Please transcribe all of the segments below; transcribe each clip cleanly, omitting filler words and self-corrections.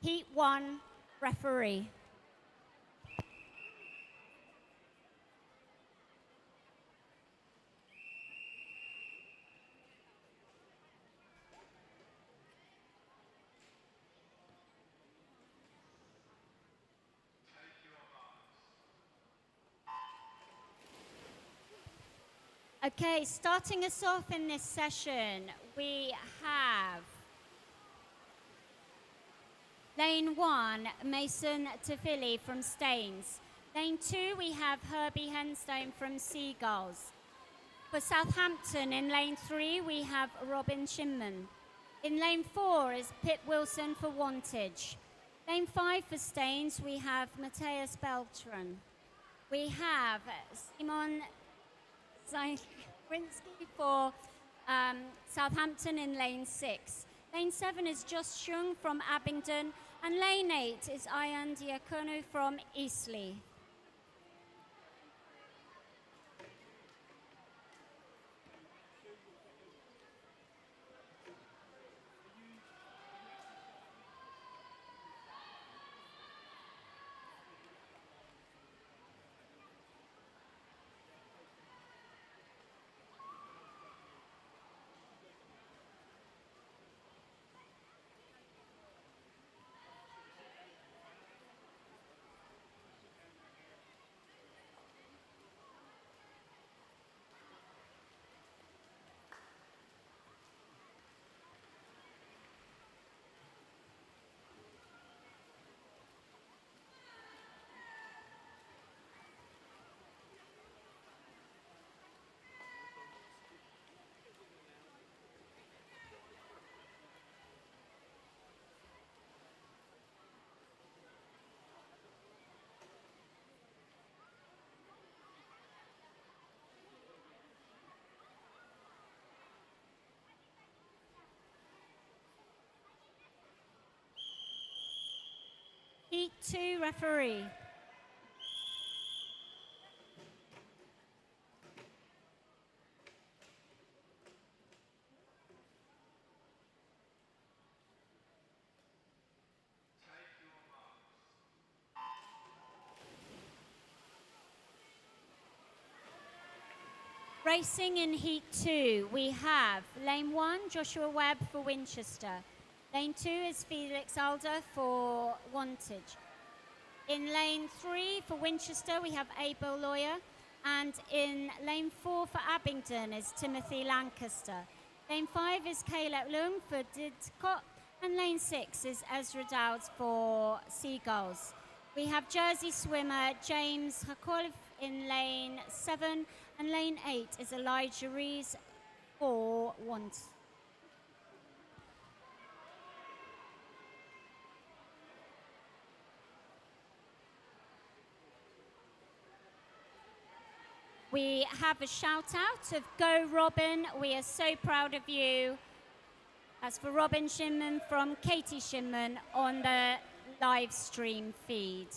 Heat 1, referee. Okay, starting us off in this session, we have Lane 1, Mason Tafili from Staines. Lane 2, we have Herbie Henstone from Seagulls. For Southampton, in Lane 3, we have Robin Shinman. In Lane 4 is Pip Wilson for Wantage. Lane 5 for Staines, we have Mateus Beltran. We have Simon Zajewski for Southampton in Lane 6. Lane 7 is Josh Chung from Abingdon, and Lane 8 is Ian Diakonou from Eastleigh. Heat 2, referee. Racing in Heat 2, we have Lane 1, Joshua Webb for Winchester. Lane 2 is Felix Alder for Wantage. In Lane 3 for Winchester, we have Abel Lawyer. And in Lane 4 for Abingdon is Timothy Lancaster. Lane 5 is Caleb Lung for Didcot. And Lane 6 is Ezra Dowds for Seagulls. We have Jersey swimmer James Hakolif in Lane 7. And Lane 8 is Elijah Rees for Want. We have a shout out of Go Robin. We are so proud of you. As for Robin Shinman from Katie Shinman on the live stream feed.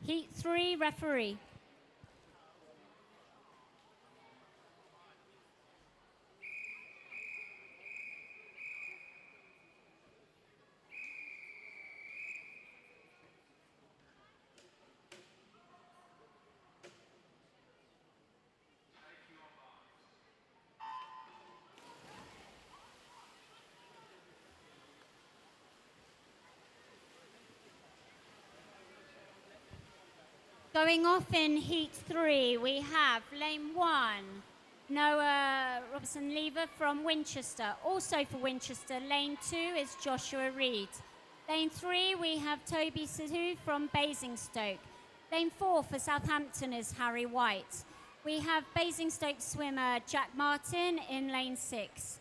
Heat 3, referee. Going off in Heat 3, we have Lane 1, Noah Robson-Lever from Winchester. Also for Winchester, Lane 2 is Joshua Reed. Lane 3, we have Toby Sidhu from Basingstoke. Lane 4 for Southampton is Harry White. We have Basingstoke swimmer Jack Martin in lane 6.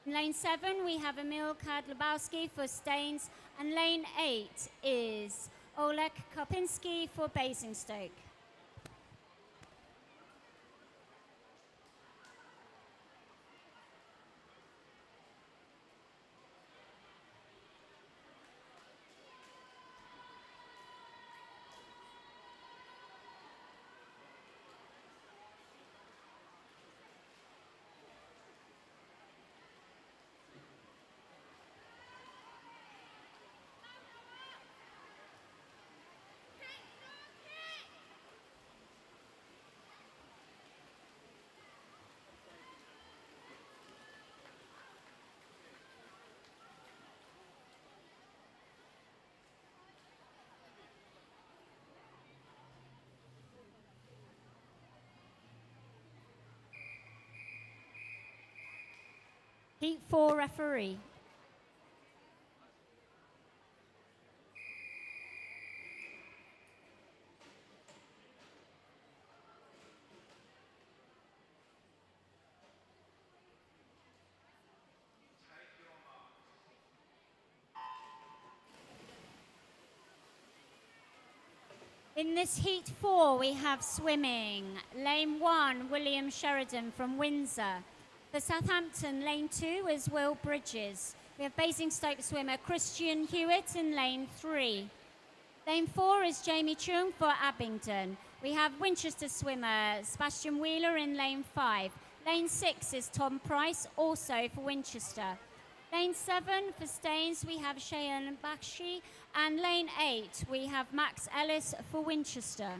In lane 7, we have Emil Kadlubowski for Staines, and lane 8 is Oleg Kopinski for Basingstoke. Heat 4 referee. In this heat 4, we have swimming. Lane 1, William Sheridan from Windsor. For Southampton, lane 2 is Will Bridges. We have Basingstoke swimmer Christian Hewitt in lane 3. Lane 4 is Jamie Chung for Abingdon. We have Winchester swimmer Sebastian Wheeler in lane 5. Lane 6 is Tom Price, also for Winchester. Lane 7 for Staines, we have Cheyenne Bakshi. And lane 8, we have Max Ellis for Winchester.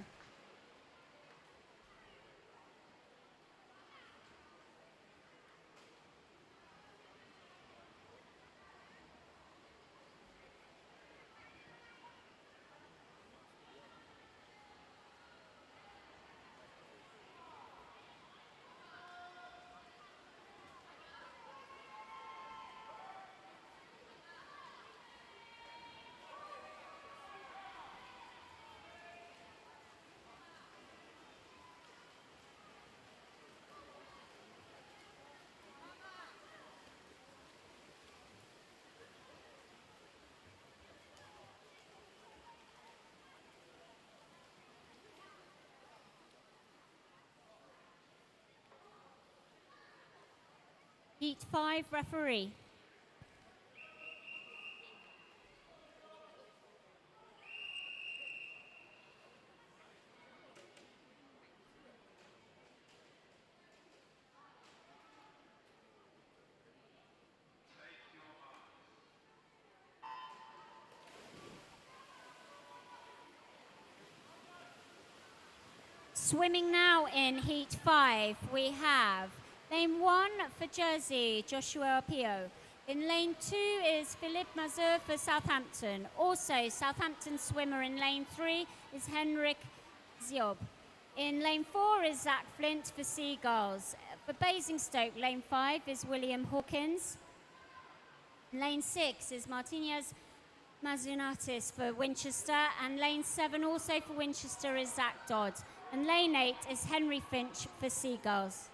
Heat 5 referee. Swimming now in Heat 5, we have lane 1 for Jersey, Joshua Pio. In lane 2 is Philippe Mazur for Southampton. Also, Southampton swimmer in lane 3 is Henrik Ziob. In lane 4 is Zach Flint for Seagulls. For Basingstoke, lane 5 is William Hawkins. Lane 6 is Martinez Mazunatis for Winchester. And lane 7 also for Winchester is Zach Dodd. And lane 8 is Henry Finch for Seagulls.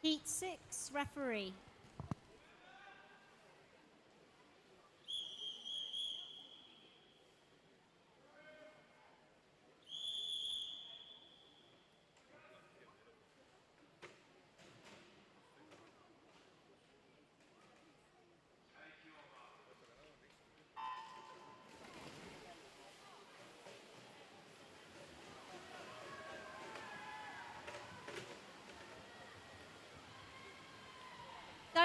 Heat 6 referee.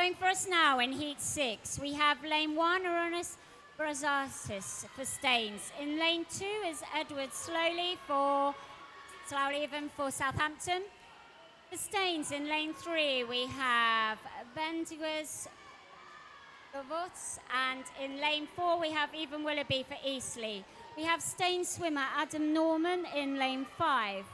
Going for us now in heat 6, we have lane 1, Aronis Brazasis for Staines. In lane 2 is Edward Slowly even for Southampton. For Staines in lane 3, we have Bendiguez Govots, and in lane 4 we have Even Willoughby for Eastleigh. We have Staines swimmer Adam Norman in lane 5.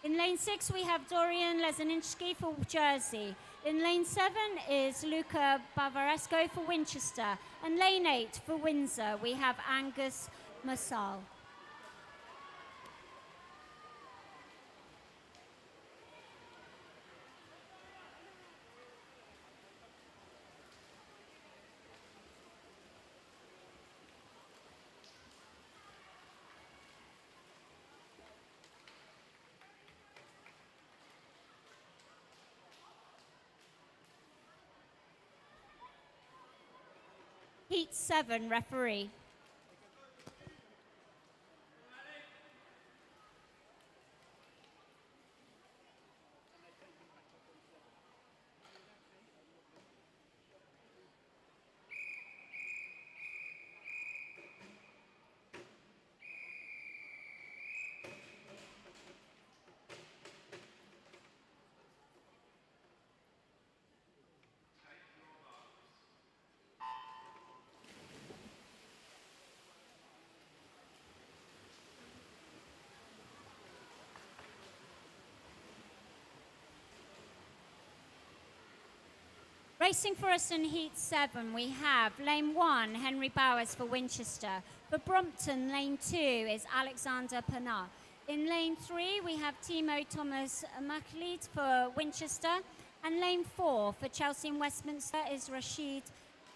In lane 6 we have Dorian Lezaninski for Jersey. In lane 7 is Luca Bavaresco for Winchester. And lane 8 for Windsor we have Angus Massal. Heat 7 referee. Racing for us in heat 7, we have lane 1, Henry Bowers for Winchester. For Brompton, lane 2 is Alexander Panat. In lane 3, we have Timo Thomas MacLeod for Winchester. And lane 4 for Chelsea and Westminster is Rashid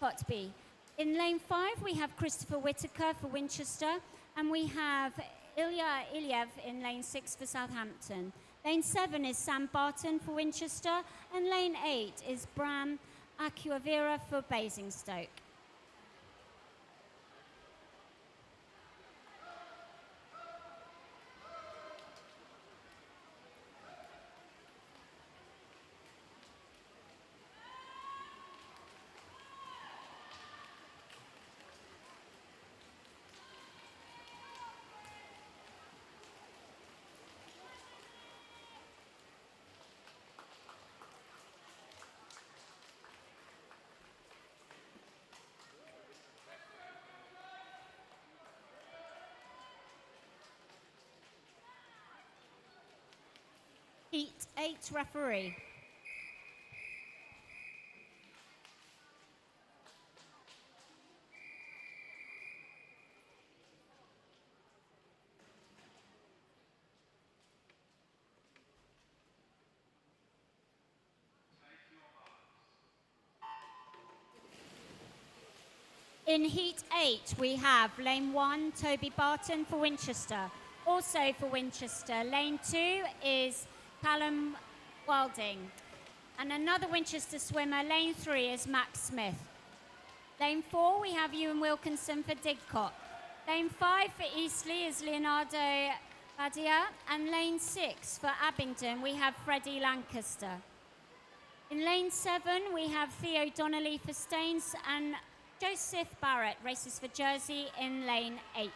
Kotby. In lane 5, we have Christopher Whitaker for Winchester. And we have Ilya Ilyev in lane 6 for Southampton. Lane 7 is Sam Barton for Winchester. And lane 8 is Bram Aquavira for Basingstoke. Heat 8 referee. In heat 8, we have lane 1, Toby Barton for Winchester. Also for Winchester, lane 2 is Callum Wilding. And another Winchester swimmer, lane 3 is Max Smith. Lane 4, we have Ewan Wilkinson for Didcot. Lane 5 for Eastleigh is Leonardo Badia. And lane 6 for Abingdon, we have Freddie Lancaster. In lane 7, we have Theo Donnelly for Staines, and Joseph Barrett races for Jersey in lane 8.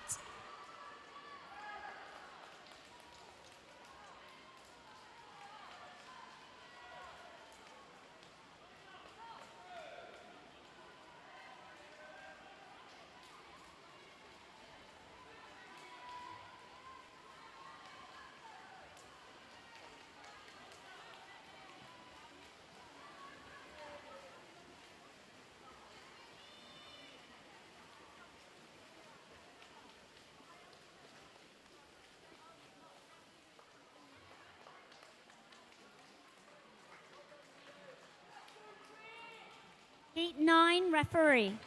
Heat 9 referee.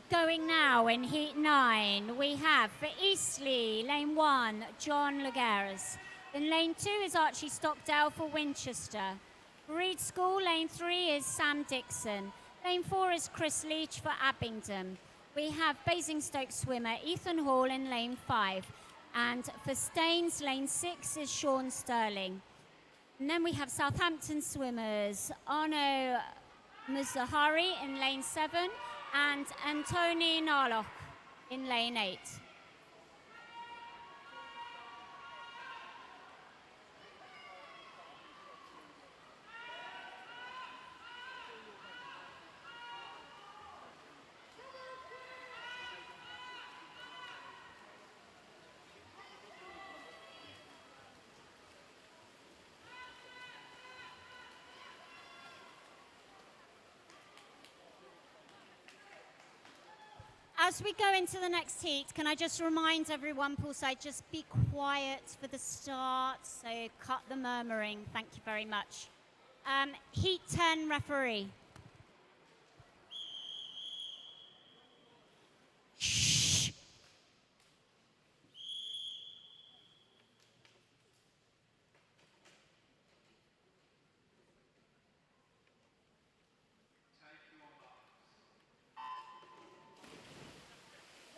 Going now in heat 9, we have for Eastleigh, lane 1, John Laguerres. In lane 2 is Archie Stockdale for Winchester. Reed School, lane 3 is Sam Dixon. Lane 4 is Chris Leach for Abingdon. We have Basingstoke swimmer Ethan Hall in lane 5. And for Staines, lane 6 is Sean Sterling. And then we have Southampton swimmers Arno Muzahari in lane 7 and Antoni Narlock in lane 8. As we go into the next heat, can I just remind everyone, poolside, just be quiet for the start, so cut the murmuring. Thank you very much. Heat 10 referee. Shh.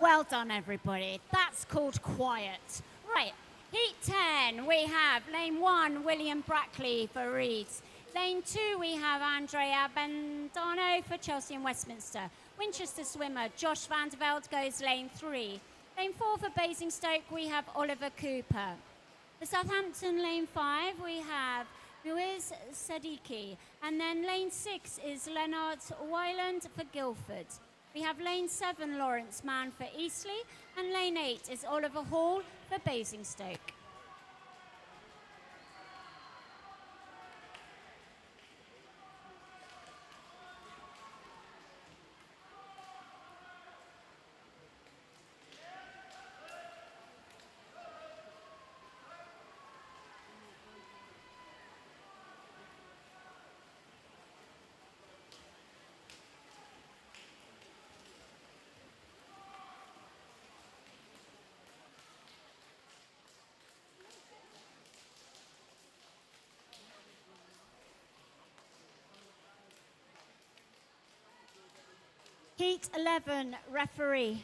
Well done, everybody. That's called quiet. Right, heat 10, we have lane 1, William Brackley for Reeds. Lane 2, we have Andrea Bendano for Chelsea and Westminster. Winchester swimmer Josh van der Velde goes lane 3. Lane 4 for Basingstoke, we have Oliver Cooper. For Southampton, lane 5, we have Muiz Sadiki. And then lane 6 is Leonard Wyland for Guildford. We have lane 7, Lawrence Mann for Eastleigh, and lane 8 is Oliver Hall for Basingstoke. Heat 11, referee.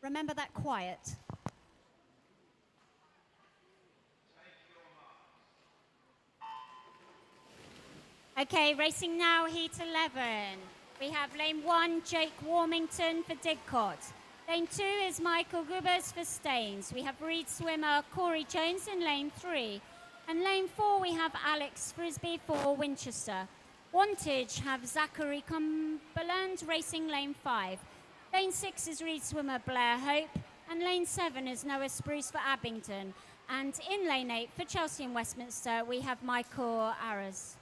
Remember that quiet. Okay, racing now, heat 11. We have lane 1, Jake Warmington for Didcot. Lane 2 is Michael Gubers for Staines. We have Reed swimmer Corey Jones in lane 3. And lane 4, we have Alex Frisbee for Winchester. Wantage have Zachary Cumberland racing lane 5. Lane 6 is Reed swimmer Blair Hope. And lane 7 is Noah Spruce for Abingdon. And in lane 8 for Chelsea and Westminster, we have Michael Aras.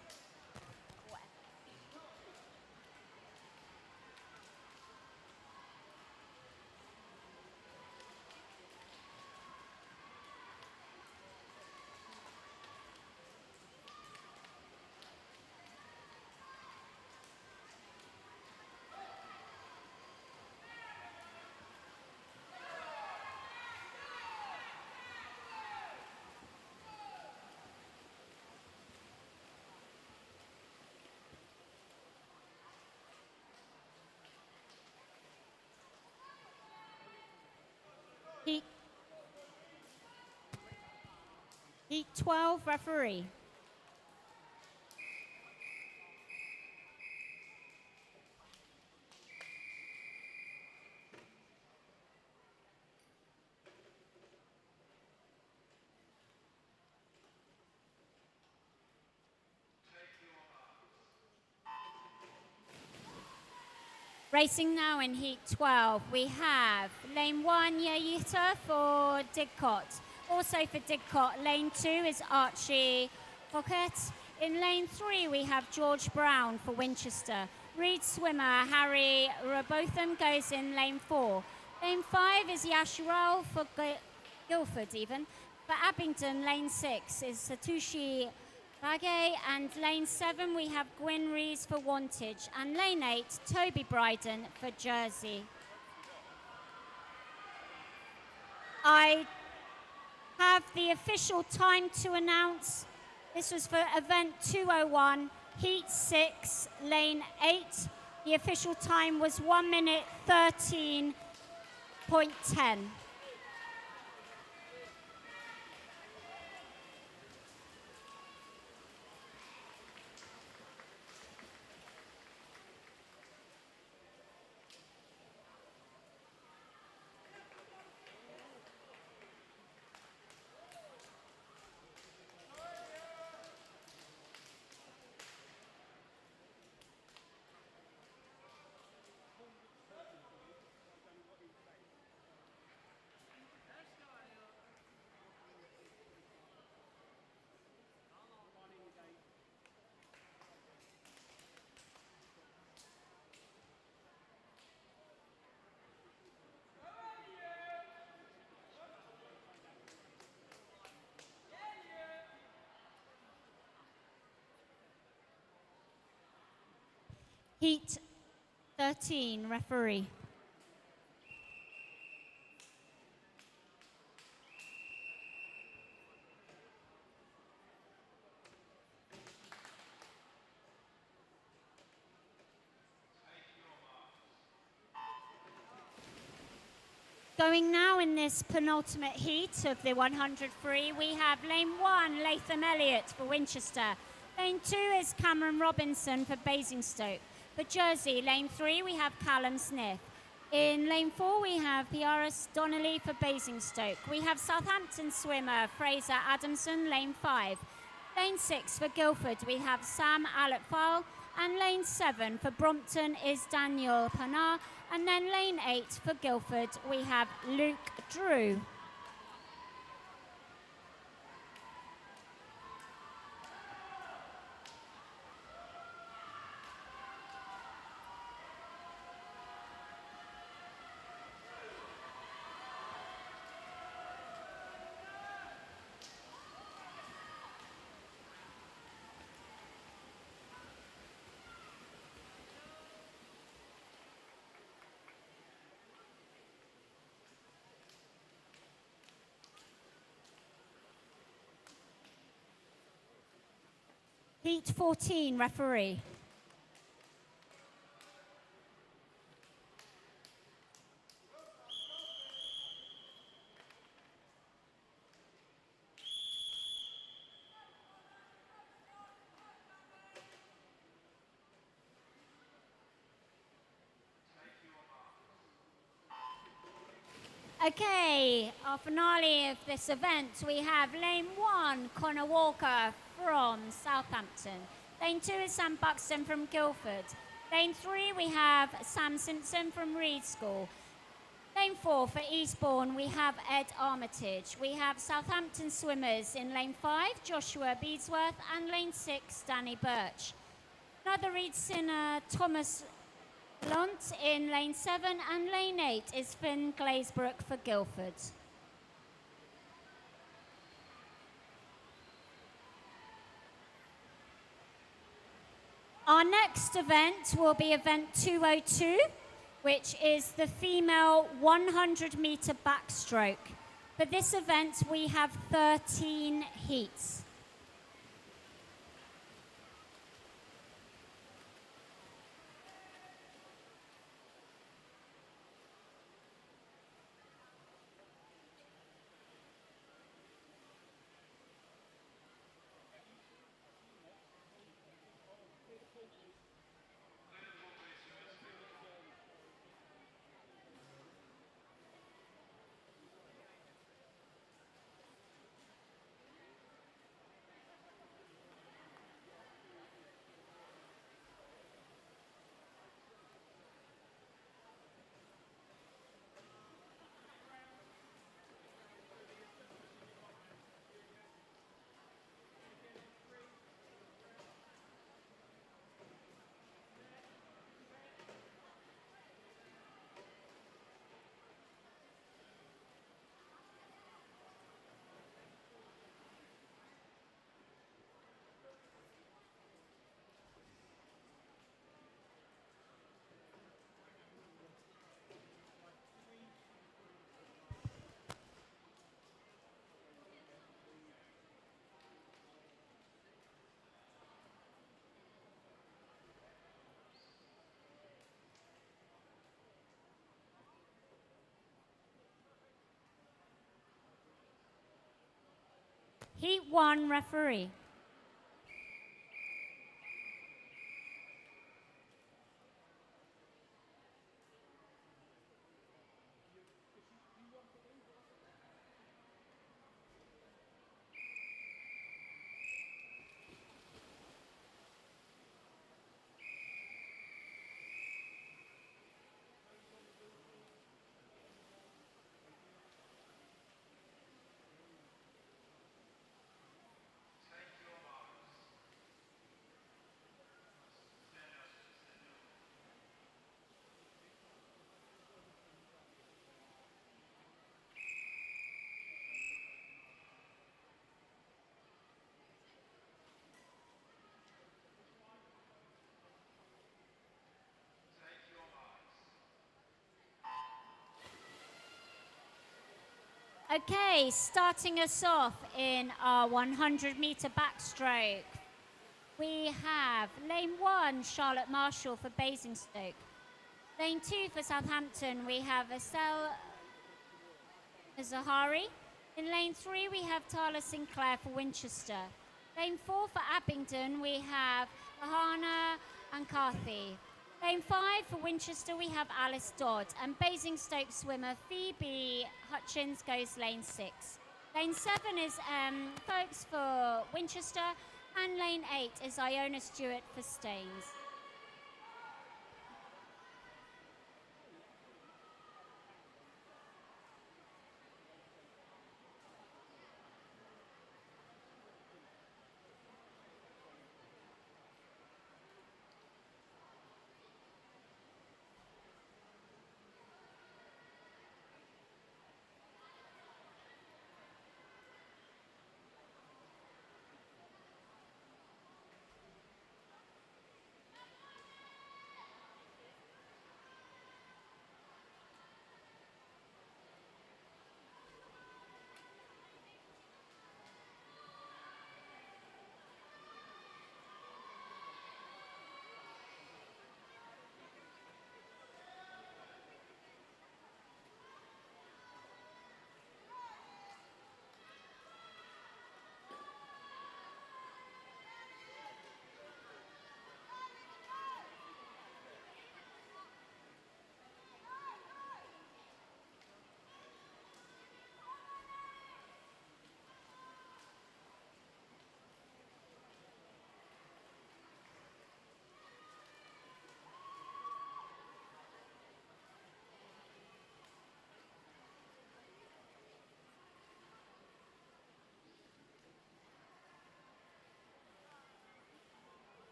Heat 12, referee. Racing now in heat 12, we have lane 1, Yayita for Didcot. Also for Didcot, lane 2 is Archie Pocket. In lane 3, we have George Brown for Winchester. Reed swimmer Harry Robotham goes in lane 4. Lane 5 is Yashural for Guildford even. For Abingdon, lane 6 is Satoshi Bagay, and lane 7 we have Gwyn Rees for Wantage, and lane 8 Toby Bryden for Jersey. I have the official time to announce. This was for event 201, heat 6, lane 8. The official time was 1 minute 13.10. Heat 13, referee. Going now in this penultimate heat of the 100 free, we have lane 1, Latham Elliott for Winchester. Lane 2 is Cameron Robinson for Basingstoke. For Jersey, lane 3, we have Callum Smith. In lane 4, we have Piaris Donnelly for Basingstoke. We have Southampton swimmer Fraser Adamson, lane 5. Lane 6 for Guildford, we have Sam Alletfile. And lane 7 for Brompton is Daniel Panar. And then lane 8 for Guildford, we have Luke Drew. Heat 14, referee. Okay, our finale of this event, we have lane 1, Connor Walker from Southampton. Lane 2 is Sam Buxton from Guildford. Lane 3, we have Sam Simpson from Reed School. Lane 4 for Eastbourne, we have Ed Armitage. We have Southampton swimmers in lane 5, Joshua Beadsworth, and lane 6, Danny Birch. Another Reed Sinner, Thomas Lunt in lane 7, and lane 8 is Finn Glazebrook for Guildford. Our next event will be event 202, which is the female 100-meter backstroke. For this event, we have 13 heats. Heat 1 referee. Okay, starting us off in our 100-meter backstroke, we have lane 1, Charlotte Marshall for Basingstoke. Lane 2 for Southampton, we have Estelle Zahari. In lane 3, we have Tala Sinclair for Winchester. Lane 4 for Abingdon, we have Lahana and Carthy. Lane 5 for Winchester, we have Alice Dodd. And Basingstoke swimmer Phoebe Hutchins goes lane 6. Lane 7 is Folks for Winchester. And lane 8 is Iona Stewart for Staines.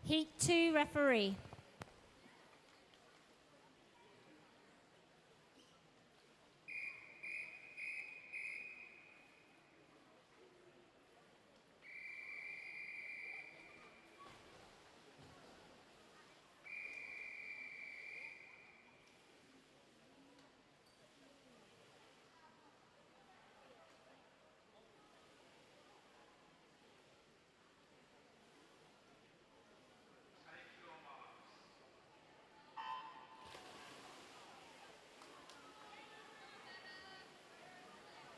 Heat 2 referee.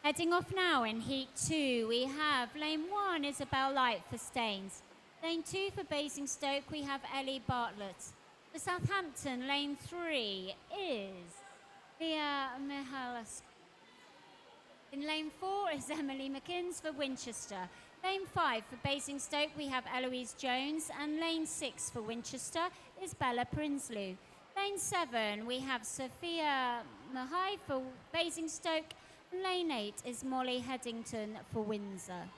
Heading off now in Heat 2, we have lane 1, Isabel Light for Staines. Lane 2 for Basingstoke, we have Ellie Bartlett. For Southampton, lane 3 is Mia Mihalis. In lane 4 is Emily McInnes for Winchester. Lane 5 for Basingstoke, we have Eloise Jones. And lane 6 for Winchester is Bella Prinsloo. Lane 7, we have Sophia Mahai for Basingstoke. Lane 8 is Molly Headington for Windsor.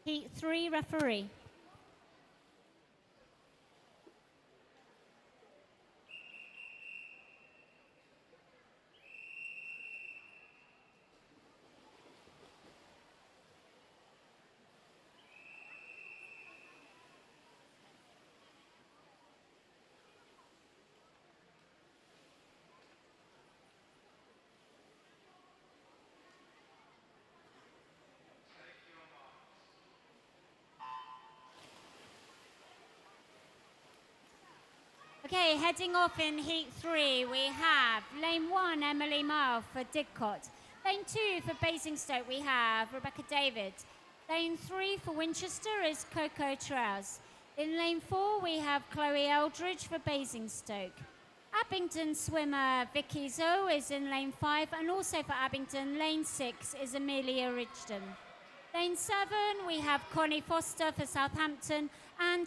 Heat 3 referee. Okay, heading off in Heat 3, we have Lane 1, Emily Mile for Didcot. Lane 2 for Basingstoke, we have Rebecca David. Lane 3 for Winchester is Coco Trouse. In Lane 4, we have Chloe Eldridge for Basingstoke. Abingdon swimmer Vicky Zoe is in Lane 5, and also for Abingdon, Lane 6 is Amelia Ridgton. Lane 7, we have Connie Foster for Southampton, and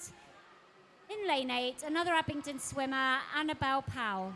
in Lane 8, another Abingdon swimmer, Annabelle Powell.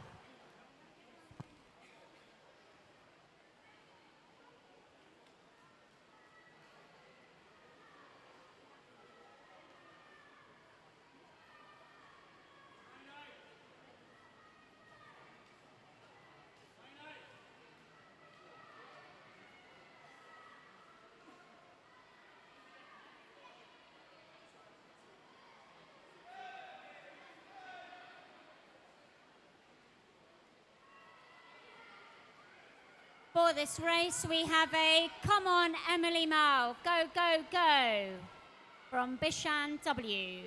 For this race, we have a Come On Emily Mao, Go, Go, Go from Bishan W.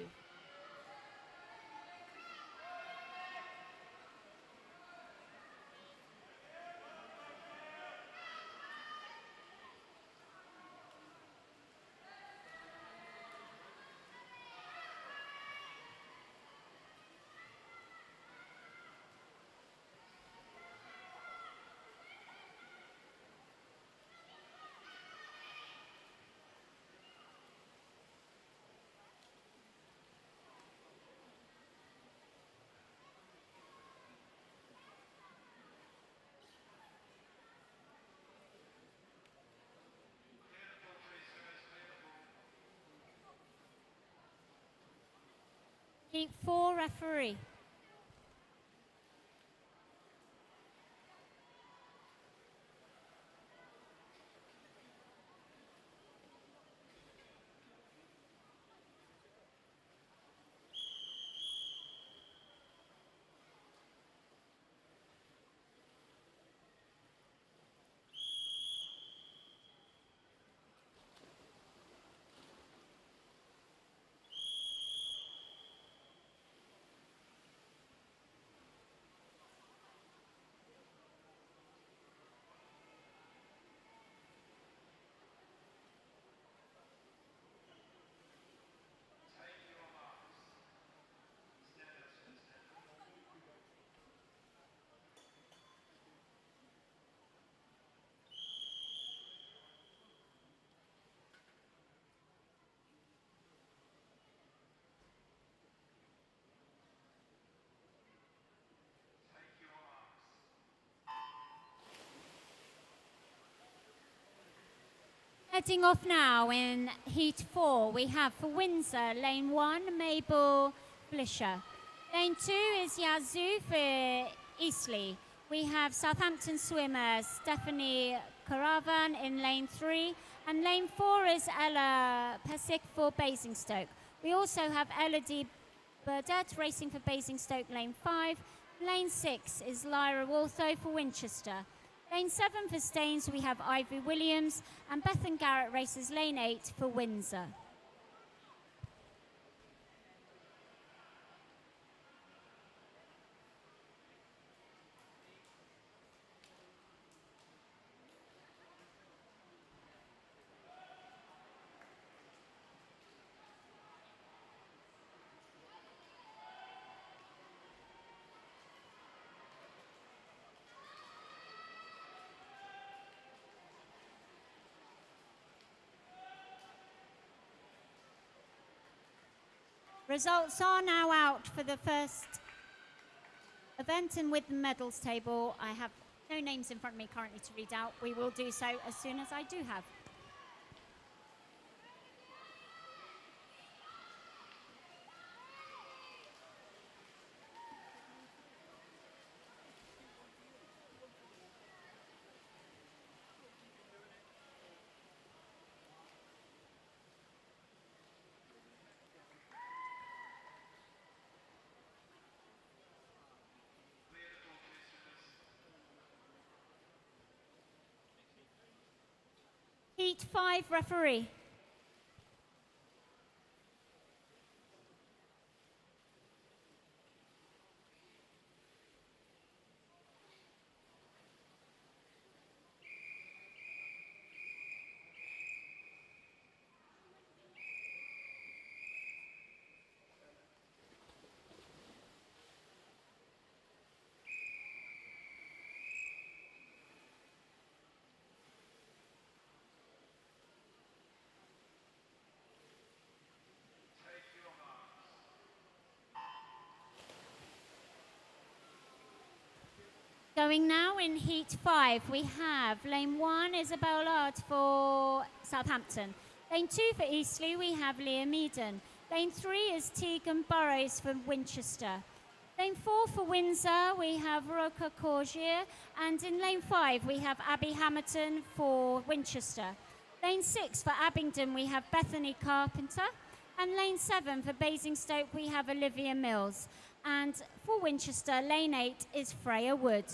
Heat 4 referee. Heading off now in Heat 4, we have for Windsor, Lane 1, Mabel Flisher. Lane 2 is Yazoo for Eastleigh. We have Southampton swimmer Stephanie Caravan in Lane 3, and Lane 4 is Ella Pesic for Basingstoke. We also have Elodie Burdett racing for Basingstoke, Lane 5. Lane 6 is Lyra Waltho for Winchester. Lane 7 for Staines, we have Ivy Williams, and Bethan Garrett races Lane 8 for Windsor. Results are now out for the first event, and with the medals table, I have no names in front of me currently to read out. We will do so as soon as I do have. Heat 5 referee. Going now in Heat 5, we have lane 1, Isabel Lard for Southampton. Lane 2 for Eastleigh, we have Liam Eden. Lane 3 is Tegan Burrows for Winchester. Lane 4 for Windsor, we have Roca Corgier. And in lane 5, we have Abby Hamilton for Winchester. Lane 6 for Abingdon, we have Bethany Carpenter. And lane 7 for Basingstoke, we have Olivia Mills. And for Winchester, lane 8 is Freya Wood.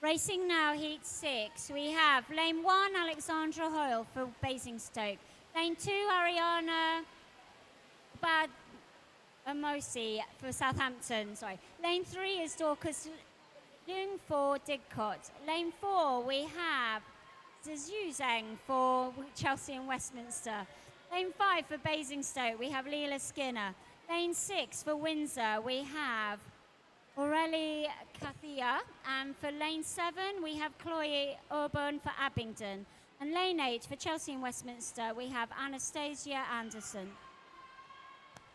Racing now, Heat 6. We have lane 1, Alexandra Hoyle for Basingstoke. Lane 2, Ariana Amosi for Southampton. Sorry. Lane 3 is Dorcas Lung for Didcot. Lane 4, we have Zhu Zhang for Chelsea and Westminster. Lane 5 for Basingstoke, we have Leela Skinner. Lane 6 for Windsor, we have Aurelie Kathia, and for lane 7 we have Chloe Auburn for Abingdon, and lane 8 for Chelsea and Westminster we have Anastasia Anderson.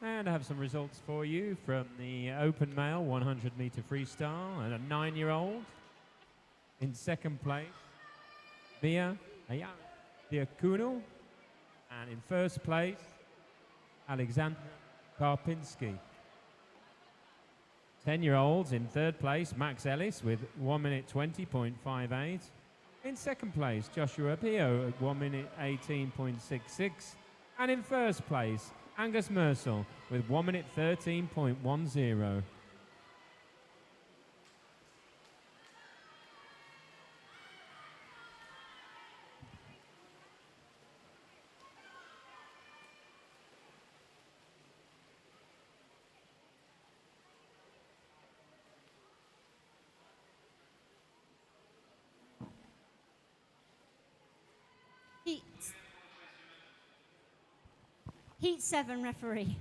And I have some results for you from the open male 100 meter freestyle, and a 9-year-old in second place, Mia Diakuno, and in first place, Alexander Karpinski. 10-year-olds in third place, Max Ellis with 1 minute 20.58. In second place, Joshua Pio at 1 minute 18.66. And in first place, Angus Mersel with 1 minute 13.10. Heat 7 referee.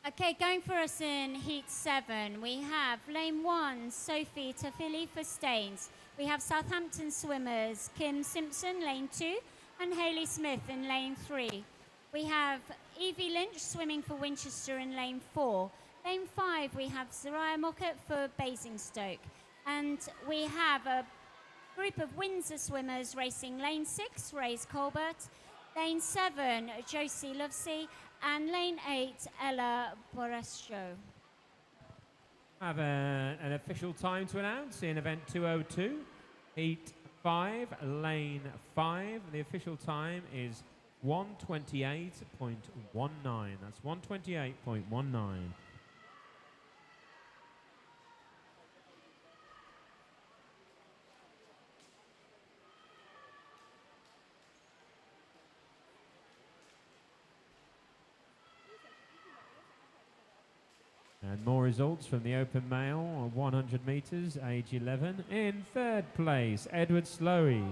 Okay, going for us in Heat 7, we have Lane 1, Sophie Tafili for Staines. We have Southampton swimmers, Kim Simpson, Lane 2, and Hayley Smith in Lane 3. We have Evie Lynch swimming for Winchester in Lane 4. Lane 5, we have Zariah Mockett for Basingstoke. And we have a group of Windsor swimmers racing Lane 6, Ray's Colbert, Lane 7, Josie Lovesey, and Lane 8, Ella Breaststroke. Have an official time to announce in event 202, Heat 5, Lane 5. The official time is 1:28.19. That's 1:28.19. And more results from the open male, 100 metres, age 11. In third place, Edward Slowey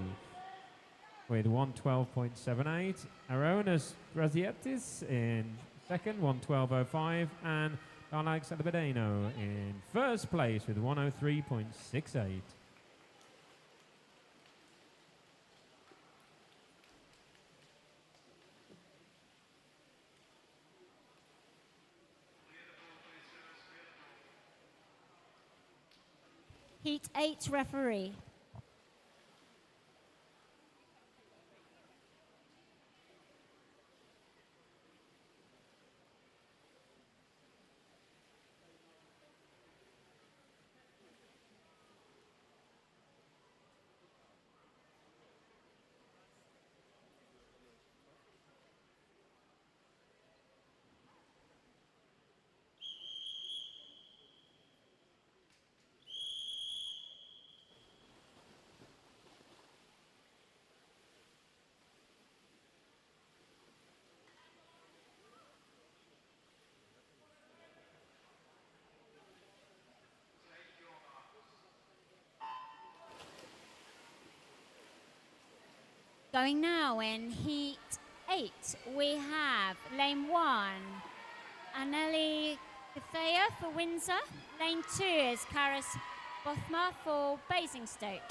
with 1:12.78. Aronas Grazietis in second, 1:12.05. And Alex Albedeno in first place with 1:03.68. Heat 8 referee. Going now in Heat 8, we have Lane 1, Anneli Gathea for Windsor. Lane 2 is Karis Bothma for Basingstoke.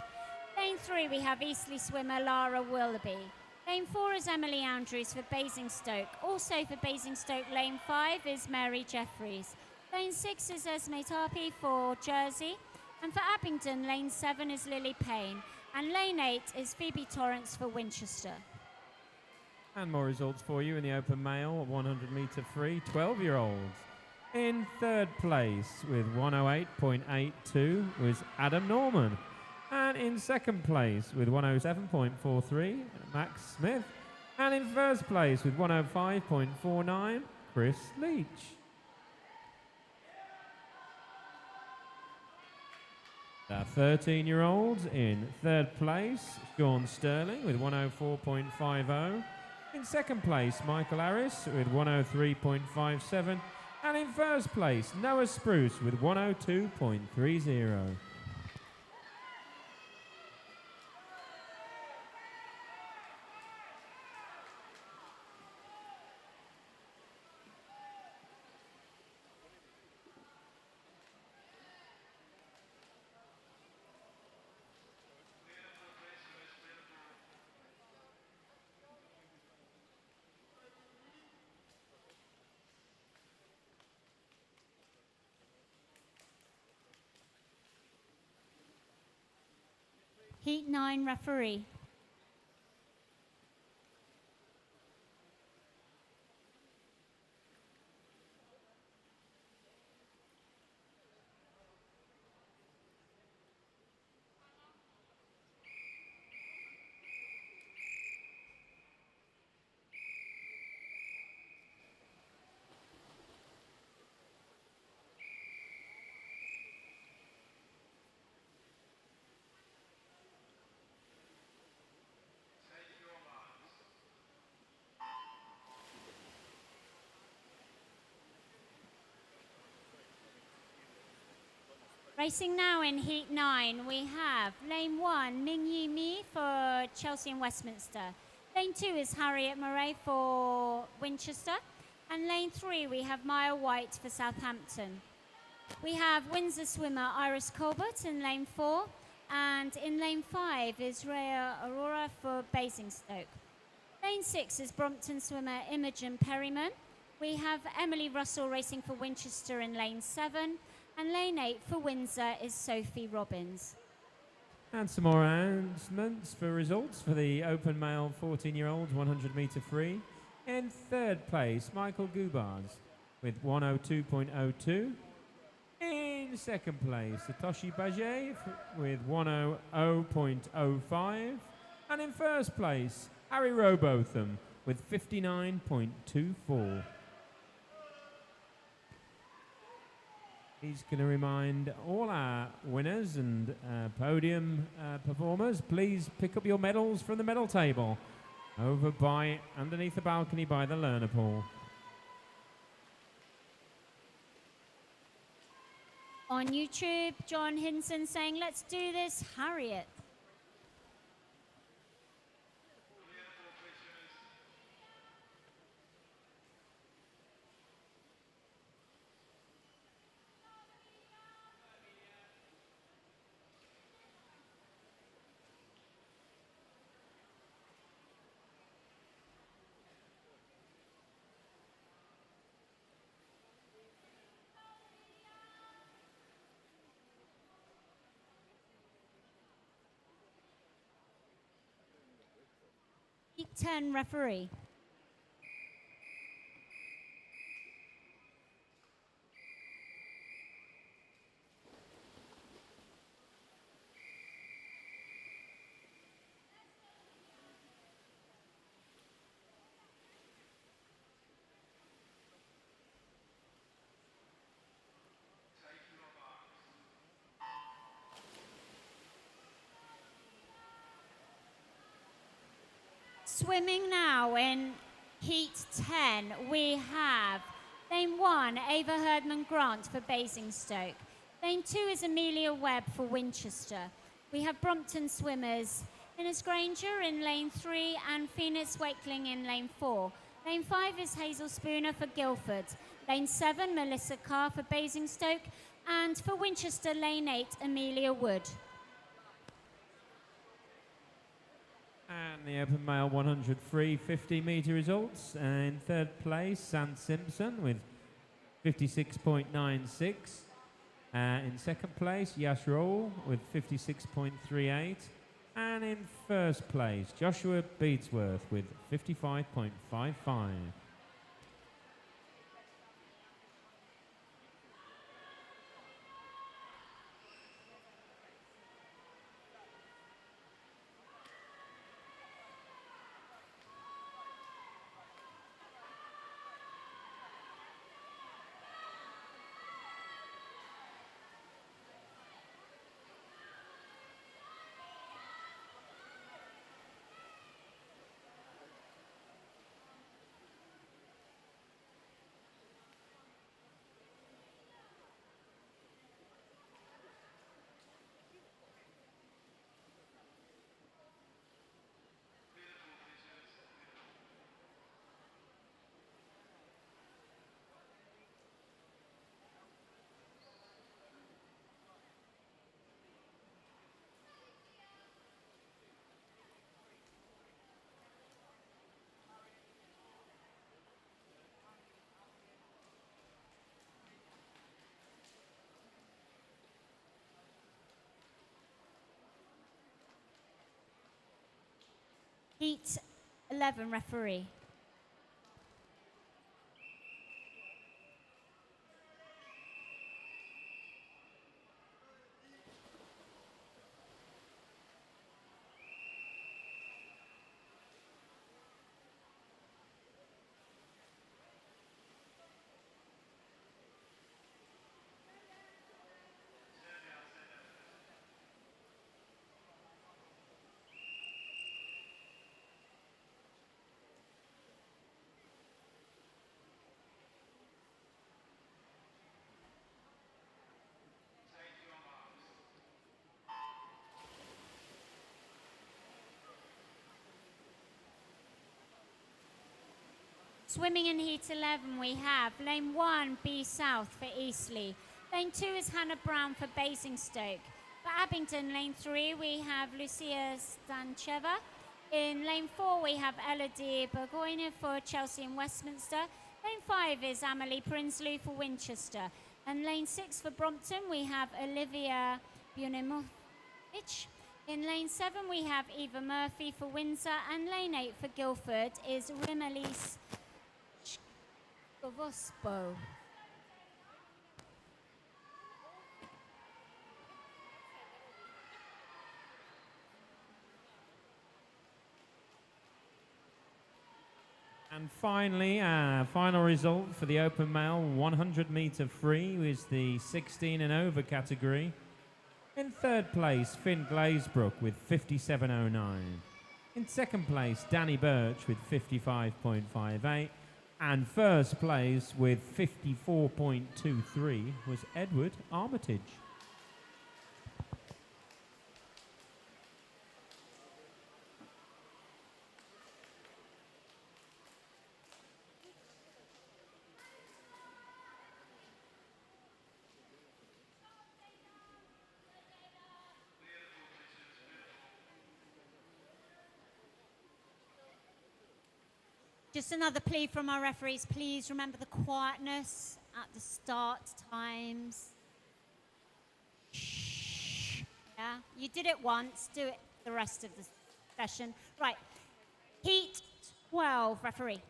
Lane 3, we have Eastleigh swimmer Lara Willoughby. Lane 4 is Emily Andrews for Basingstoke. Also for Basingstoke, Lane 5 is Mary Jeffries. Lane 6 is Esme Tarpey for Jersey. And for Abingdon, Lane 7 is Lily Payne. And Lane 8 is Phoebe Torrance for Winchester. And more results for you in the open male 100 metre free, 12-year-olds. In third place with 1:08.82 was Adam Norman. And in second place with 1:07.43, Max Smith. And in first place with 1:05.49, Chris Leach. The 13-year-olds in third place, Sean Sterling with 1:04.50. In second place, Michael Harris with 1:03.57. And in first place, Noah Spruce with 1:02.30. Heat 9 referee. Racing now in Heat 9, we have Lane 1, Ming Yi Mi for Chelsea and Westminster. Lane 2 is Harriet Murray for Winchester. And lane 3, we have Maya White for Southampton. We have Windsor swimmer Iris Colbert in lane 4. And in lane 5 is Rhea Aurora for Basingstoke. Lane 6 is Brompton swimmer Imogen Perryman. We have Emily Russell racing for Winchester in lane 7. And lane 8 for Windsor is Sophie Robbins. And some more announcements for results for the open male 14-year-olds 100 metre free. In third place, Michael Gubars with 102.02. In second place, Satoshi Bajay with 100.05. And in first place, Harry Robotham with 59.24. He's going to remind all our winners and podium performers, please pick up your medals from the medal table over by underneath the balcony by the learner pool. On YouTube, John Hinson saying, let's do this, Harriet. Heat 10 referee. Swimming now in Heat 10, we have lane 1, Ava Herdman Grant for Basingstoke. Lane 2 is Amelia Webb for Winchester. We have Brompton swimmers Innes Granger in lane 3 and Phoenix Wakeling in lane 4. Lane 5 is Hazel Spooner for Guildford. Lane 7, Melissa Carr for Basingstoke. And for Winchester, lane 8, Amelia Wood. And the open male 100 free 50 metre results. In third place, Sam Simpson with 56.96. In second place, Yash Roll with 56.38. And in first place, Joshua Beadsworth with 55.55. Heat 11 referee. Swimming in heat 11, we have lane 1, B South for Eastleigh. Lane 2 is Hannah Brown for Basingstoke. For Abingdon, lane 3, we have Lucia Stancheva. In lane 4, we have Elodie Burgoyne for Chelsea and Westminster. Lane 5 is Amelie Prinsloo for Winchester. And lane 6 for Brompton, we have Olivia Bunemovich. In lane 7, we have Eva Murphy for Windsor. And lane 8 for Guildford is Rimelise Govospo. And finally, our final result for the open male 100 meter free is the 16 and over category. In third place, Finn Glazebrook with 57.09. In second place, Danny Birch with 55.58. And first place with 54.23 was Edward Armitage. Just another plea from our referees, please remember the quietness at the start times. Shh. Yeah, you did it once, do it the rest of the session. Right, heat 12, referee.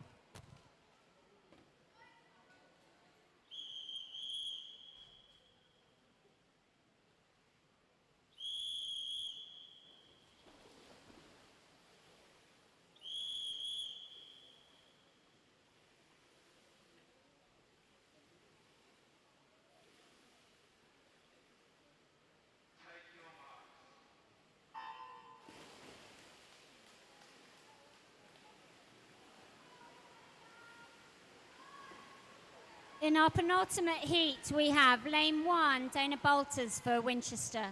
In our penultimate heat, we have lane 1, Dana Bolters for Winchester.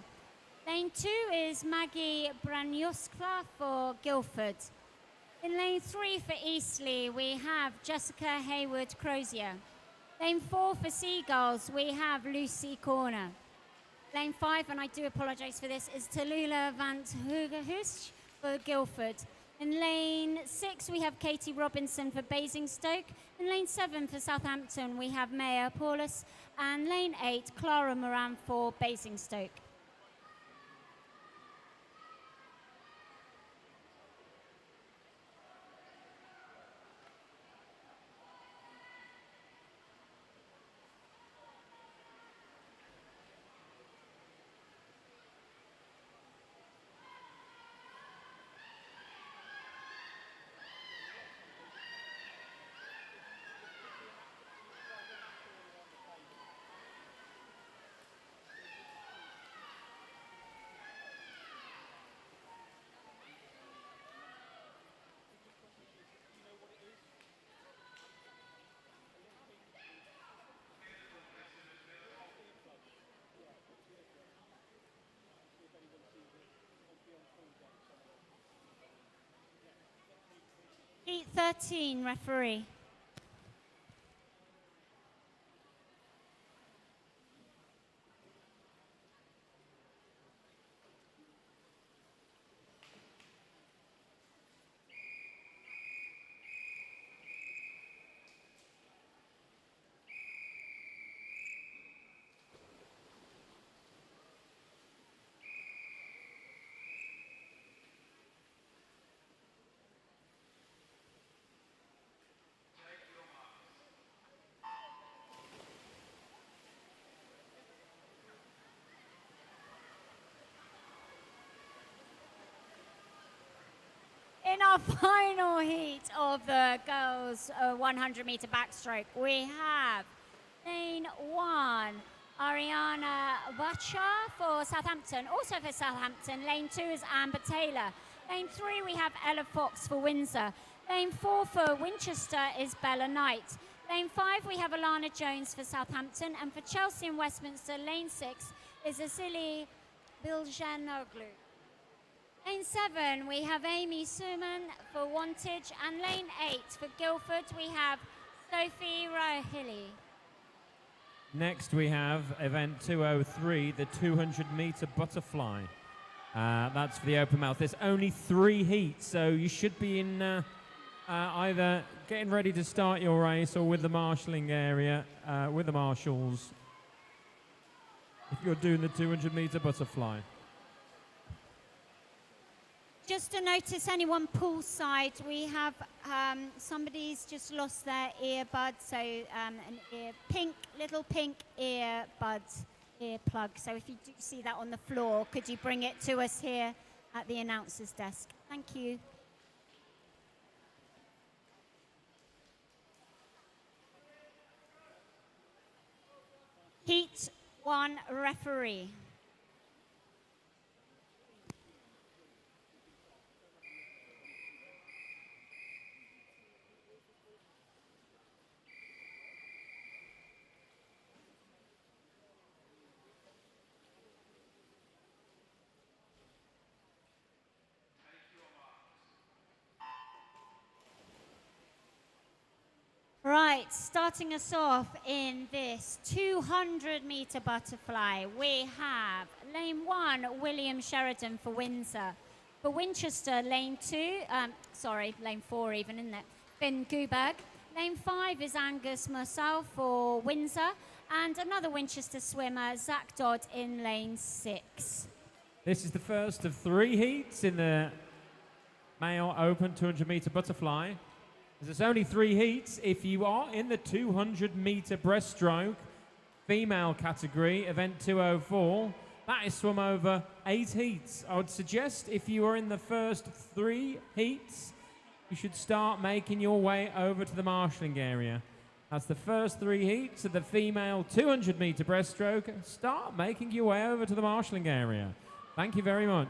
Lane 2 is Maggie Braniuska for Guildford. In lane 3 for Eastleigh, we have Jessica Hayward-Crozier. Lane 4 for Seagulls, we have Lucy Corner. Lane 5, and I do apologise for this, is Tallulah Van Hoogerhuis for Guildford. In lane 6, we have Katie Robinson for Basingstoke. In lane 7 for Southampton, we have Maya Paulus. And lane 8, Clara Moran for Basingstoke. Heat 13, referee. In our final heat of the girls' 100-meter backstroke, we have lane 1, Ariana Bacha for Southampton. Also for Southampton, lane 2 is Amber Taylor. Lane 3, we have Ella Fox for Windsor. Lane 4 for Winchester is Bella Knight. Lane 5, we have Alana Jones for Southampton. And for Chelsea and Westminster, lane 6 is Asili Biljanoglu. Lane 7, we have Amy Suman for Wantage, and lane 8 for Guildford, we have Sophie Rohilly. Next we have event 203, the 200-meter butterfly. That's for the open mouth. There's only 3 heats, so you should be in either getting ready to start your race or with the marshalling area, with the marshals, if you're doing the 200-meter butterfly. Just to notice anyone poolside, we have somebody's just lost their earbud, so little pink earbud, earplug. So if you do see that on the floor, could you bring it to us here at the announcer's desk? Thank you. Heat 1 referee. Right, starting us off in this 200-meter butterfly, we have lane 1, William Sheridan for Windsor. For Winchester, lane 4 even, isn't it? Finn Guberg. Lane 5 is Angus Mursell for Windsor. And another Winchester swimmer, Zach Dodd, in lane 6. This is the first of 3 heats in the male open 200-meter butterfly. There's only 3 heats. If you are in the 200-meter breaststroke female category, event 204, that is swum over 8 heats. I would suggest if you are in the first 3 heats, you should start making your way over to the marshalling area. That's the first 3 heats of the female 200-meter breaststroke. Start making your way over to the marshalling area. Thank you very much.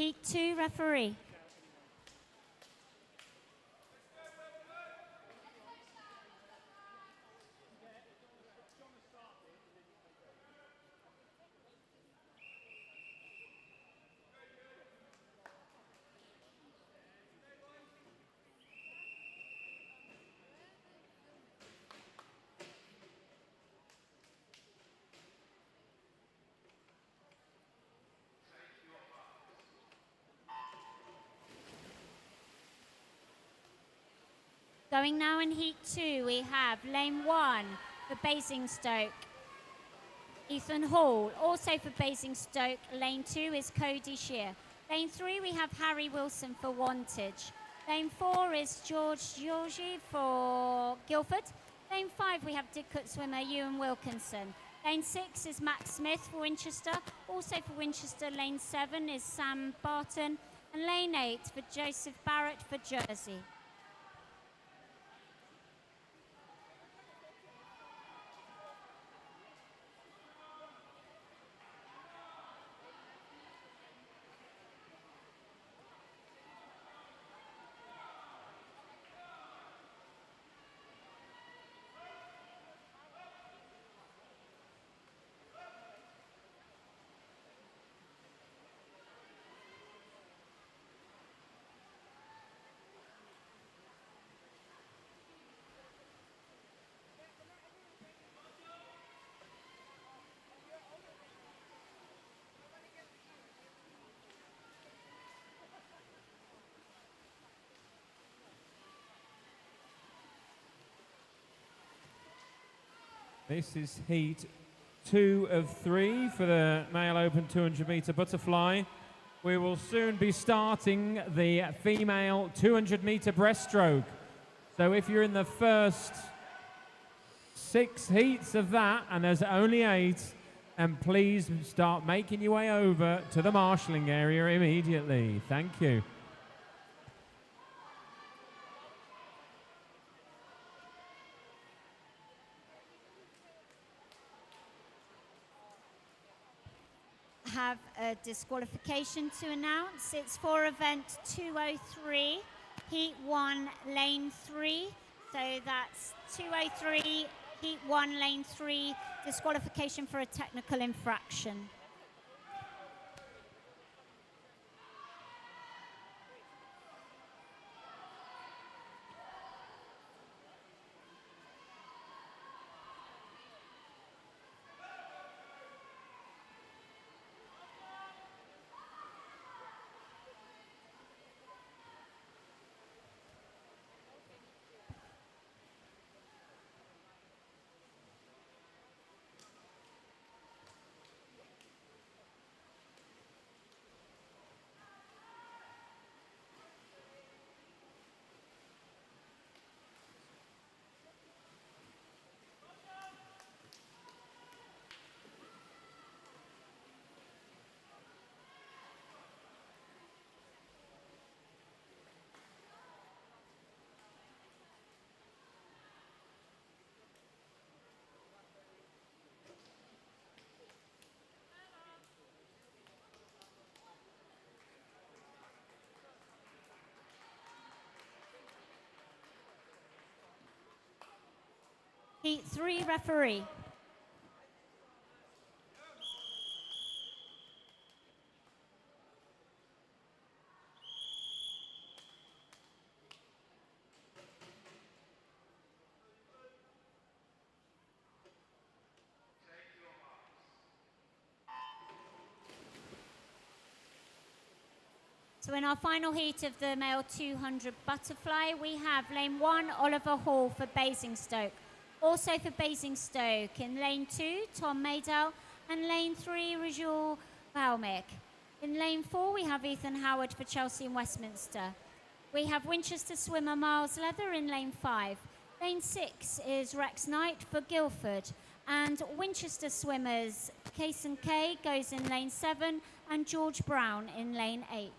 Heat 2 referee. Going now in Heat 2, we have lane 1 for Basingstoke, Ethan Hall. Also for Basingstoke, lane 2 is Cody Shear. Lane 3, we have Harry Wilson for Wantage. Lane 4 is George Georgie for Guildford. Lane 5, we have Didcot swimmer Ewan Wilkinson. Lane 6 is Max Smith for Winchester. Also for Winchester, lane 7 is Sam Barton. And lane 8 for Joseph Barrett for Jersey. This is heat 2 of 3 for the male open 200 meter butterfly. We will soon be starting the female 200 meter breaststroke. So if you're in the first 6 heats of that, and there's only 8, and please start making your way over to the marshalling area immediately. Thank you. Have a disqualification to announce. It's for event 203, heat 1, lane 3. So that's 203, heat 1, lane 3, disqualification for a technical infraction. Heat 3 referee. So in our final heat of the male 200 butterfly, we have lane 1, Oliver Hall for Basingstoke. Also for Basingstoke, in lane 2, Tom Maydell, and lane 3, Rajul Balmick. In lane 4, we have Ethan Howard for Chelsea and Westminster. We have Winchester swimmer Miles Leather in lane 5. Lane 6 is Rex Knight for Guildford. And Winchester swimmers, Kason Kay goes in lane 7, and George Brown in lane 8.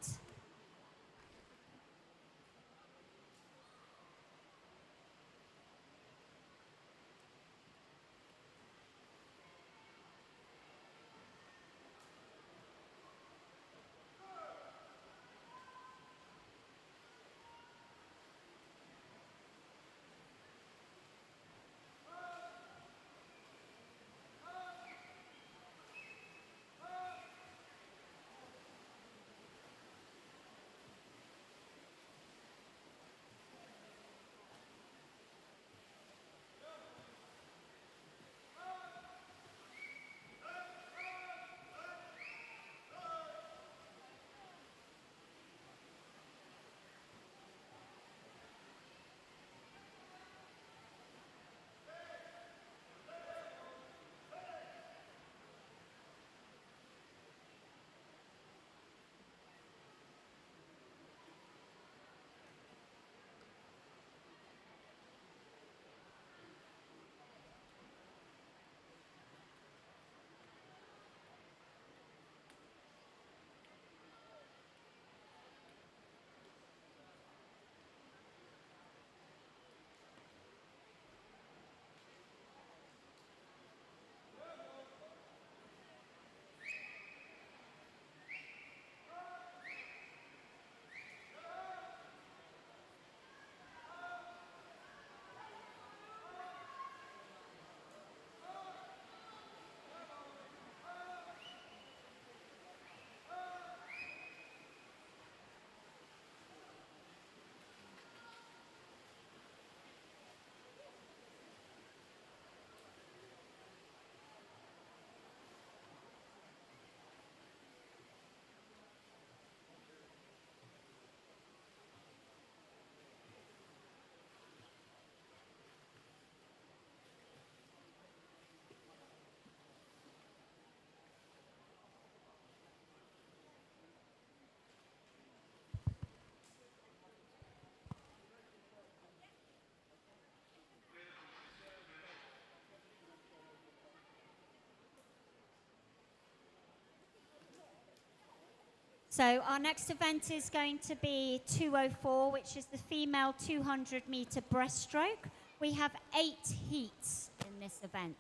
So our next event is going to be 204, which is the female 200-meter breaststroke. We have 8 heats in this event.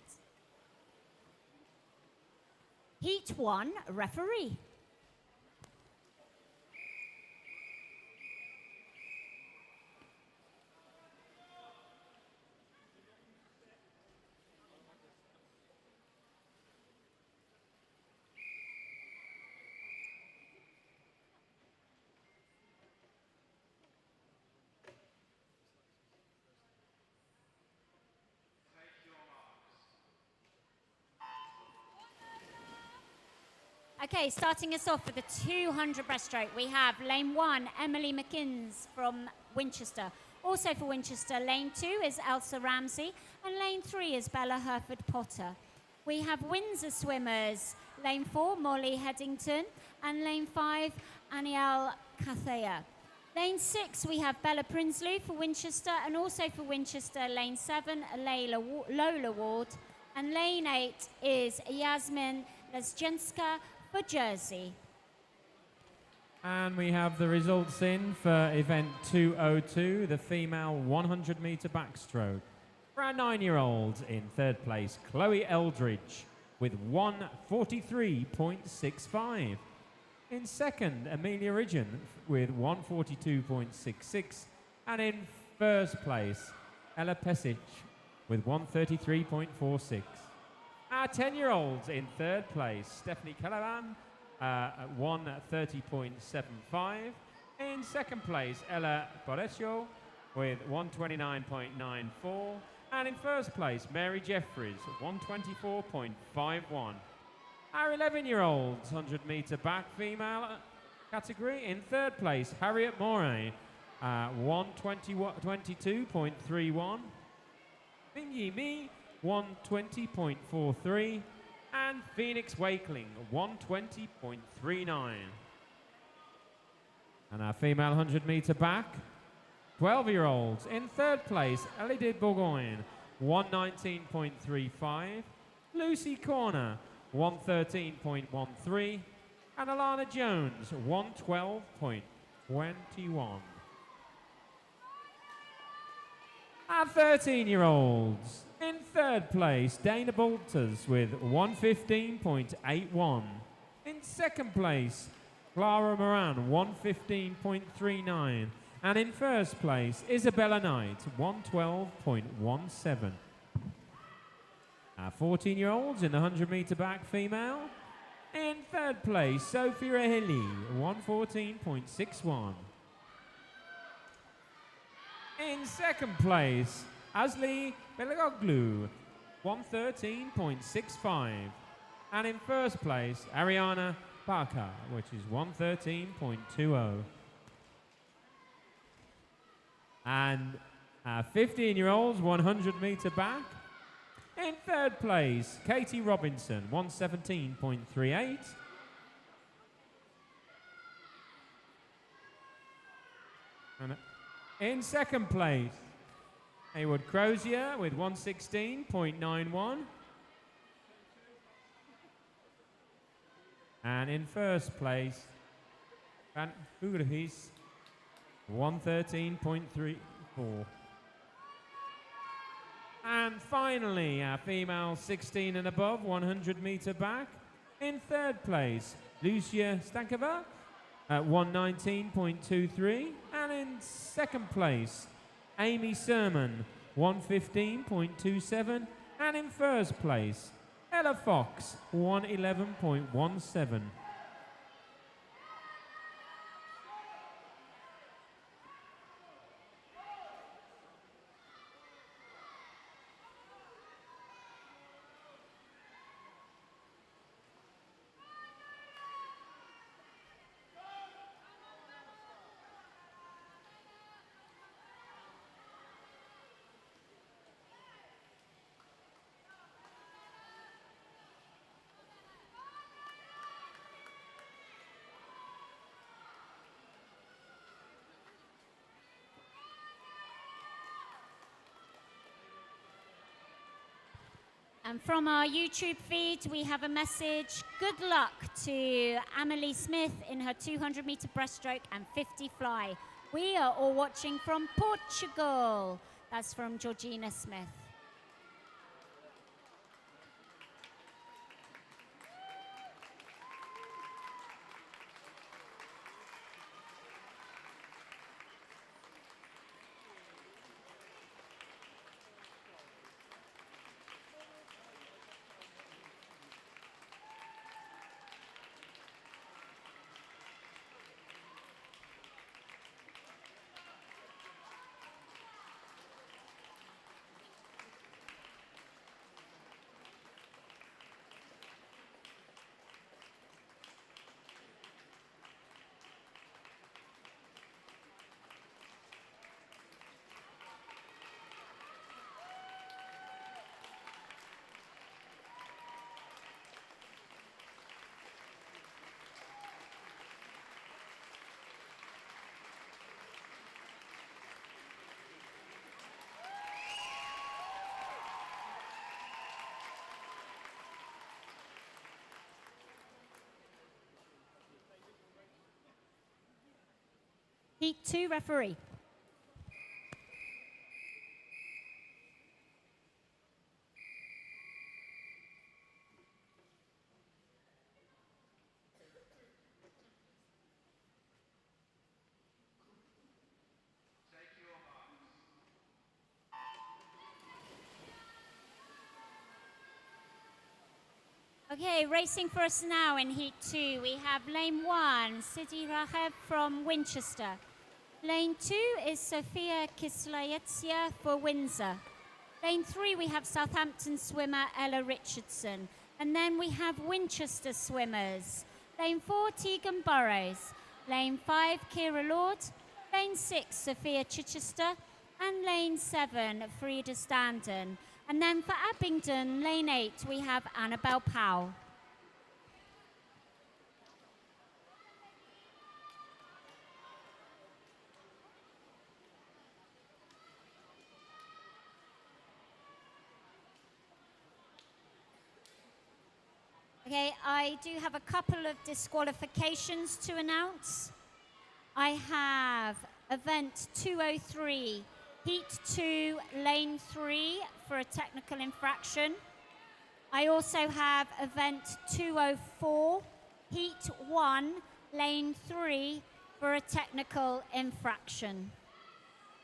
Heat 1, referee. Okay, starting us off with the 200 breaststroke, we have lane 1, Emily McInnes from Winchester. Also for Winchester, lane 2 is Elsa Ramsey, and lane 3 is Bella Herford-Potter. We have Windsor swimmers, lane 4, Molly Headington, and lane 5, Aniel Cathea. Lane 6, we have Bella Prinsloo for Winchester, and also for Winchester, lane 7, Lola Ward, and lane 8 is Yasmin Lesjenska for Jersey. And we have the results in for event 202, the female 100-meter backstroke. For our 9-year-olds, in third place, Chloe Eldridge with 1:43.65. In second, Amelia Ridgen with 1:42.66. And in first place, Ella Pesic with 1:33.46. Our 10-year-olds in third place, Stephanie Callaghan at 1:30.75. In second place, Ella Boreccio with 1:29.94. And in first place, Mary Jeffries, 1:24.51. Our 11-year-olds 100-meter back female category, in third place, Harriet Moray, 1:22.31. Mingy Mi, 1:20.43, and Phoenix Wakeling, 1:20.39. And our female 100-meter back, 12-year-olds. In third place, Elodie Bourgogne, 1:19.35. Lucy Corner, 1:13.13. And Alana Jones, 1:12.21. Our 13-year-olds. In third place, Dana Bolters with 1:15.81. In second place, Clara Moran, 1:15.39. And in first place, Isabella Knight, 1:12.17. Our 14-year-olds in the 100-meter back female. In third place, Sophie Rahili, 1:14.61. In second place, Asli Belagoglu, 1:13.65. And in first place, Ariana Parker, which is 1:13.20. And our 15-year-olds, 100-meter back. In third place, Katie Robinson, 1:17.38. And in second place, Haywood Crozier with 1:16.91. And in first place, Van Hooghuis, 1:13.34. And finally, our female 16 and above, 100-meter back. In third place, Lucia Stankova at 1:19.23. And in second place, Amy Sermon, 1:15.27. And in first place, Ella Fox, 1:11.17. And from our YouTube feed, we have a message. Good luck to Amelie Smith in her 200-meter breaststroke and 50 fly. We are all watching from Portugal. That's from Georgina Smith. Heat 2 referee. Okay, racing for us now in Heat 2. We have lane 1, Sidi Raheb from Winchester. Lane 2 is Sofia Kislaetsia for Windsor. Lane 3, we have Southampton swimmer Ella Richardson. And then we have Winchester swimmers. Lane 4, Tegan Burrows. Lane 5, Kira Lord. Lane 6, Sophia Chichester. And lane 7, Frida Standen. And then for Abingdon, lane 8, we have Annabelle Powell. Okay, I do have a couple of disqualifications to announce. I have event 203, heat 2, lane 3 for a technical infraction. I also have event 204, heat 1, lane 3 for a technical infraction.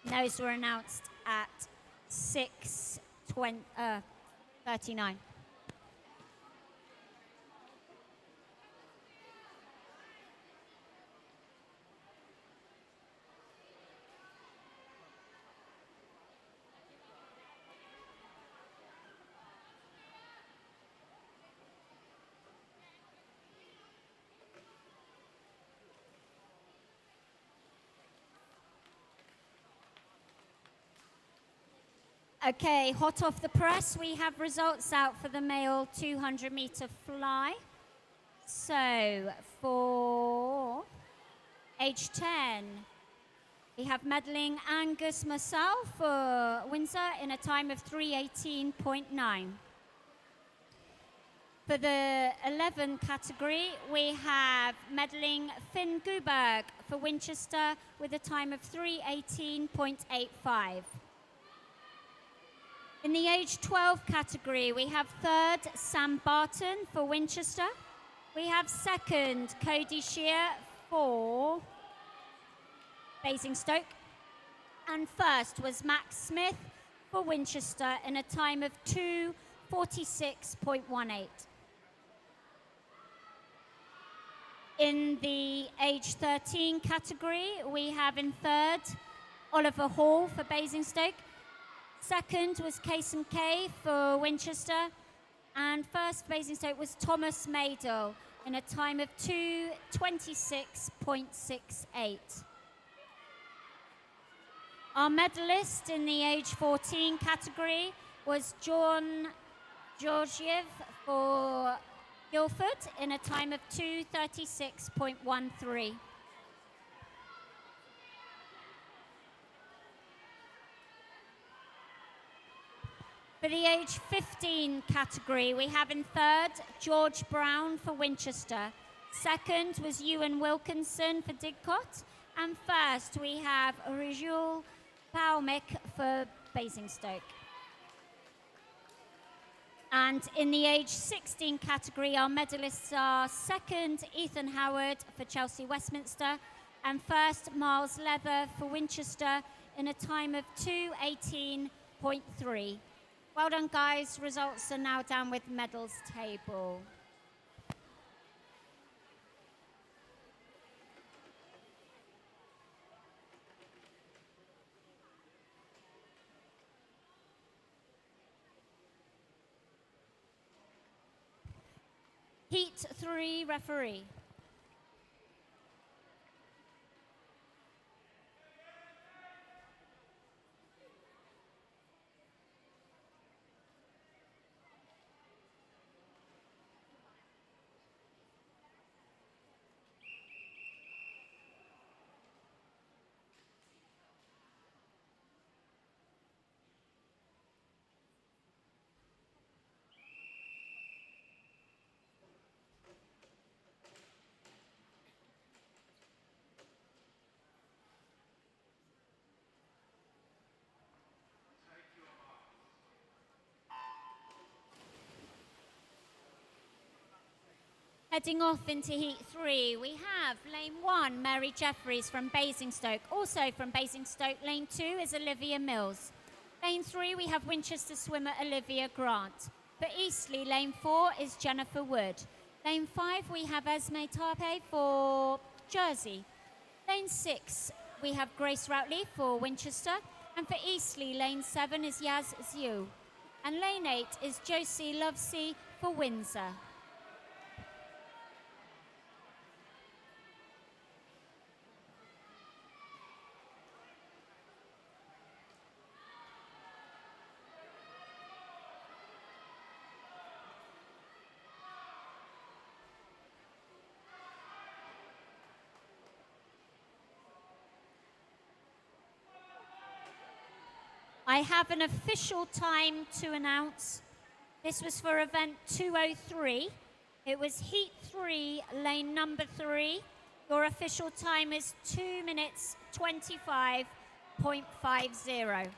Those were announced at 6:39. Okay, hot off the press, we have results out for the male 200-meter fly. So for age 10, we have medaling Angus Massal for Windsor in a time of 3:18.9. For the 11 category, we have medaling Finn Guberg for Winchester with a time of 3:18.85. In the age 12 category, we have third, Sam Barton for Winchester. We have second, Cody Shear for Basingstoke. And first was Max Smith for Winchester in a time of 2:46.18. In the age 13 category, we have in third, Oliver Hall for Basingstoke. Second was Kason Kay for Winchester. And first Basingstoke was Thomas Maidel in a time of 2:26.68. Our medalist in the age 14 category was John Georgiev for Guildford in a time of 2:36.13. For the age 15 category, we have in third, George Brown for Winchester. Second was Ewan Wilkinson for Didcot. And first, we have Rijul Palmick for Basingstoke. And in the age 16 category, our medalists are second, Ethan Howard for Chelsea Westminster, and first, Miles Leather for Winchester in a time of 2:18.3. Well done, guys. Results are now down with medals table. Heat 3 referee. Heading off into Heat 3, we have Lane 1, Mary Jeffries from Basingstoke. Also from Basingstoke, Lane 2 is Olivia Mills. Lane 3, we have Winchester swimmer Olivia Grant. For Eastleigh, Lane 4 is Jennifer Wood. Lane 5, we have Esme Tarpe for Jersey. Lane 6, we have Grace Routley for Winchester. And for Eastleigh, Lane 7 is Yaz Ziu. And Lane 8 is Josie Lovesey for Windsor. I have an official time to announce. This was for event 203. It was Heat 3, lane number 3. Your official time is 2 minutes 25.50.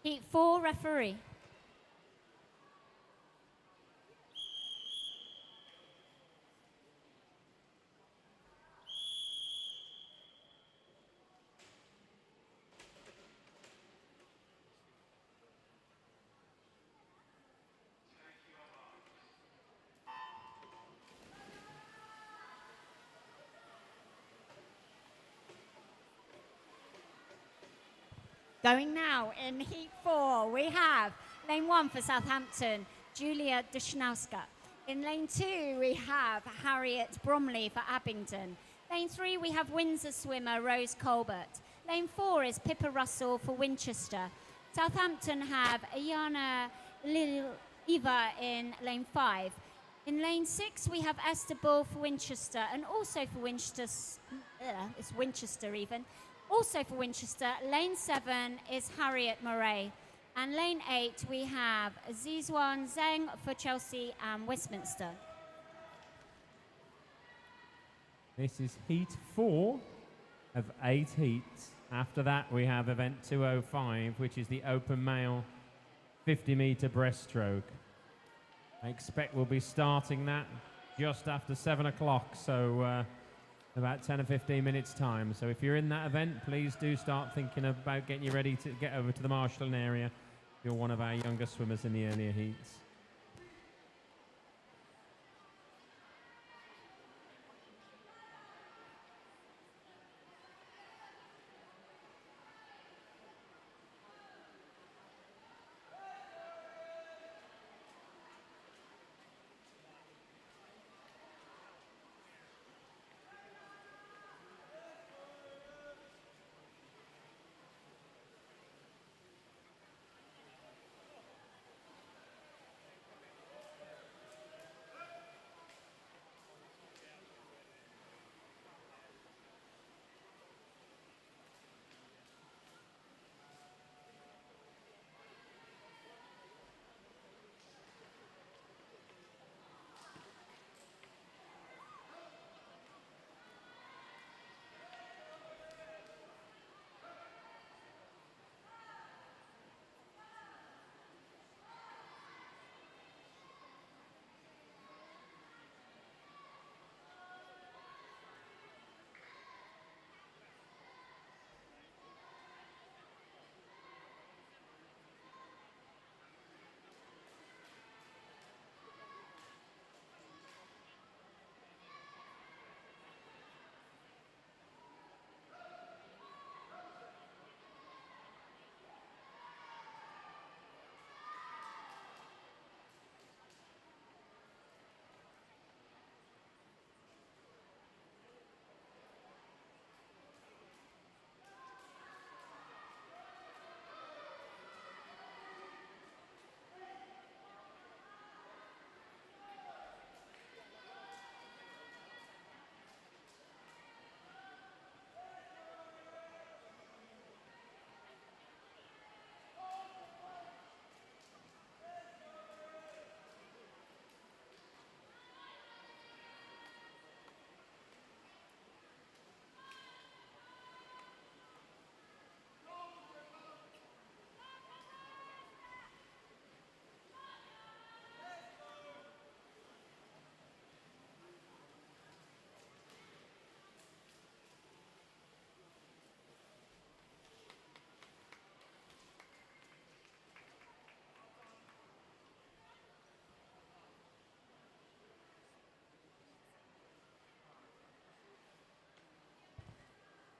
Heat 4, referee. Going now in Heat 4, we have lane 1 for Southampton, Julia Dushnowska. In lane 2, we have Harriet Bromley for Abingdon. Lane 3, we have Windsor swimmer Rose Colbert. Lane 4 is Pippa Russell for Winchester. Southampton have Ayana Eva in lane 5. In lane 6, we have Esther Bull for Winchester, and also for Winchester, it's Winchester even. Also for Winchester, lane 7 is Harriet Murray. And lane 8, we have Zizwan Zeng for Chelsea and Westminster. This is heat 4 of 8 heats. After that, we have event 205, which is the open male 50-meter breaststroke. I expect we'll be starting that just after 7 o'clock, so about 10 or 15 minutes time. So if you're in that event, please do start thinking about getting you ready to get over to the marshalling area if you're one of our younger swimmers in the earlier heats.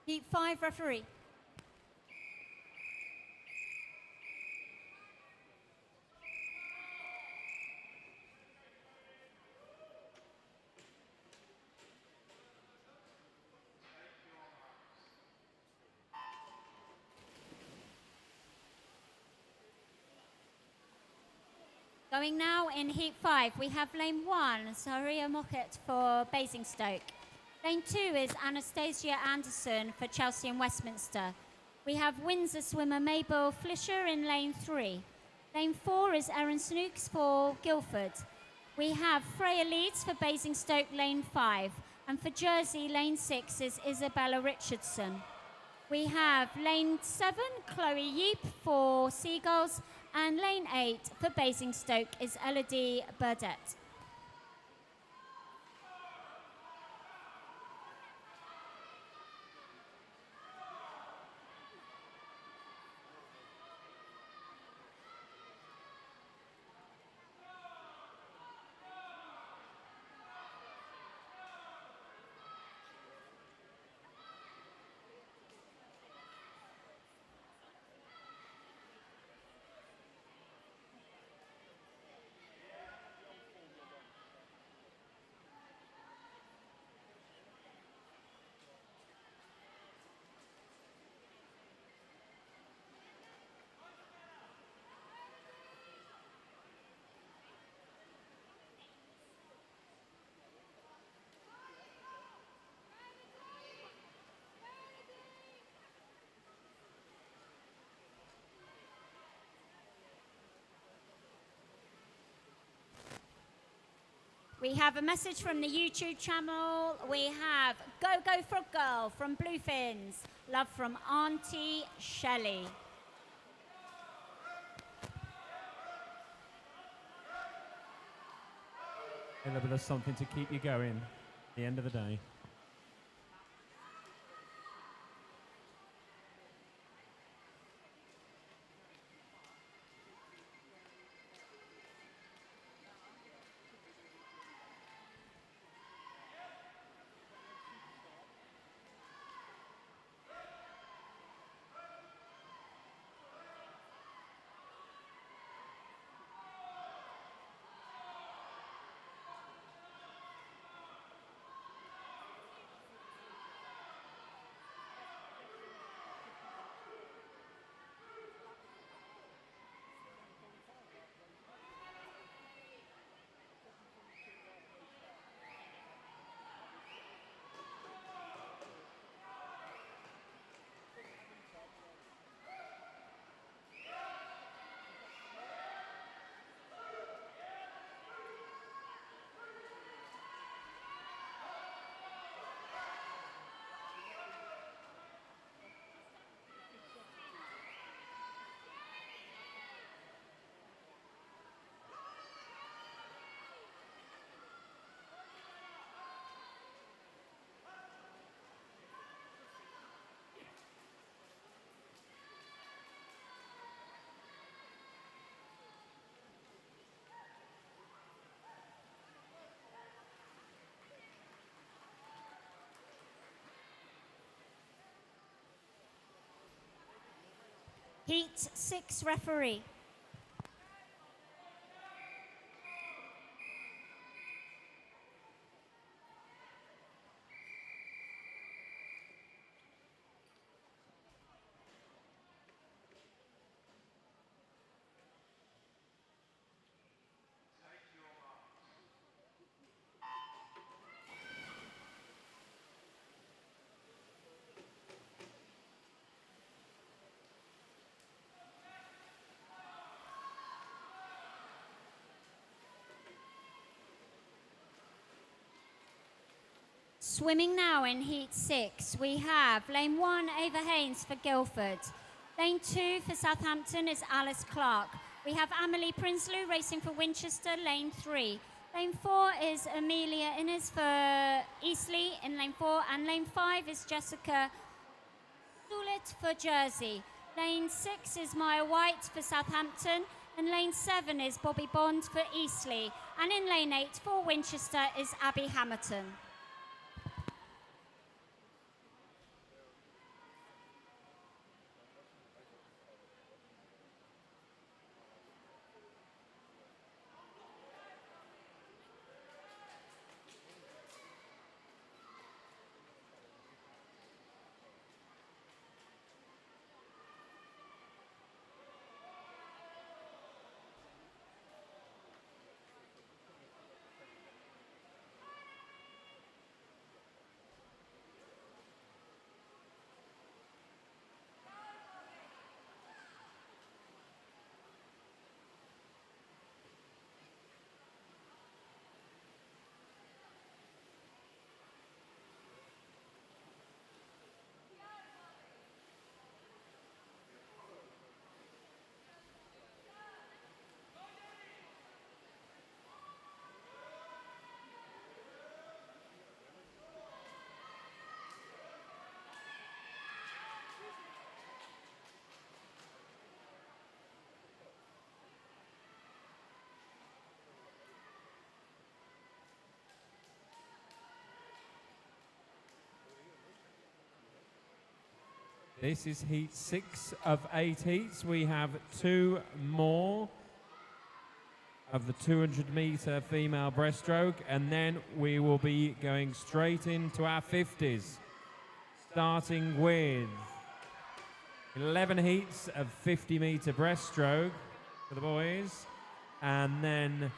Heat 5, referee. Going now in Heat 5, we have lane 1, Saria Mockett for Basingstoke. Lane 2 is Anastasia Anderson for Chelsea and Westminster. We have Windsor swimmer Mabel Flisher in lane 3. Lane 4 is Erin Snooks for Guildford. We have Freya Leeds for Basingstoke, lane 5. And for Jersey, lane 6 is Isabella Richardson. We have lane 7, Chloe Yeep for Seagulls, and lane 8 for Basingstoke is Elodie Burdett. We have a message from the YouTube channel. We have Go Go Frog Girl from Bluefins. Love from Auntie Shelley. A little bit of something to keep you going at the end of the day. Heat 6 referee. Swimming now in Heat 6, we have lane 1, Ava Haynes for Guildford. Lane 2 for Southampton is Alice Clark. We have Amelie Prinsloo racing for Winchester, lane 3. Lane 4 is Amelia Innes for Eastleigh in lane 4, and lane 5 is Jessica Sulit for Jersey. Lane 6 is Maya White for Southampton, and lane 7 is Bobby Bond for Eastleigh. And in lane 8 for Winchester is Abby Hamilton. This is heat 6 of 8 heats. We have 2 more of the 200-meter female breaststroke, and then we will be going straight into our 50s, starting with 11 heats of 50-meter breaststroke for the boys, and then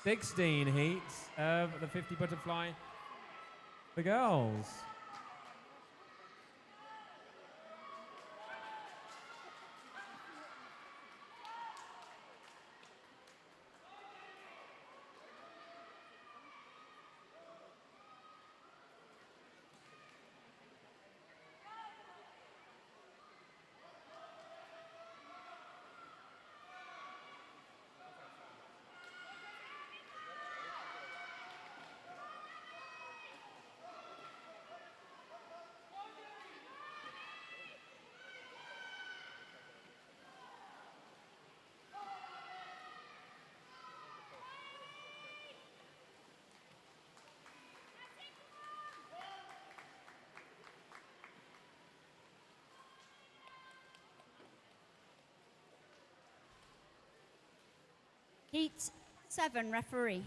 16 heats of the 50 butterfly for girls. Heat 7, referee.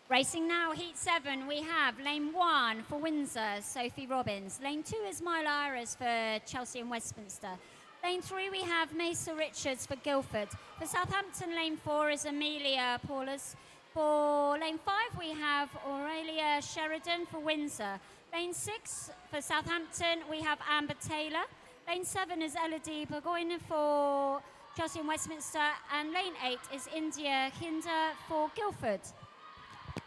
Racing now, heat 7, we have lane 1 for Windsor, Sophie Robbins. Lane 2 is Mile Iris for Chelsea and Westminster. Lane 3, we have Mesa Richards for Guildford. For Southampton, lane 4 is Amelia Paulus. For lane 5, we have Aurelia Sheridan for Windsor. Lane 6, for Southampton, we have Amber Taylor. Lane 7 is Elodie Burgoyne for Chelsea and Westminster. And lane 8 is India Kinder for Guildford.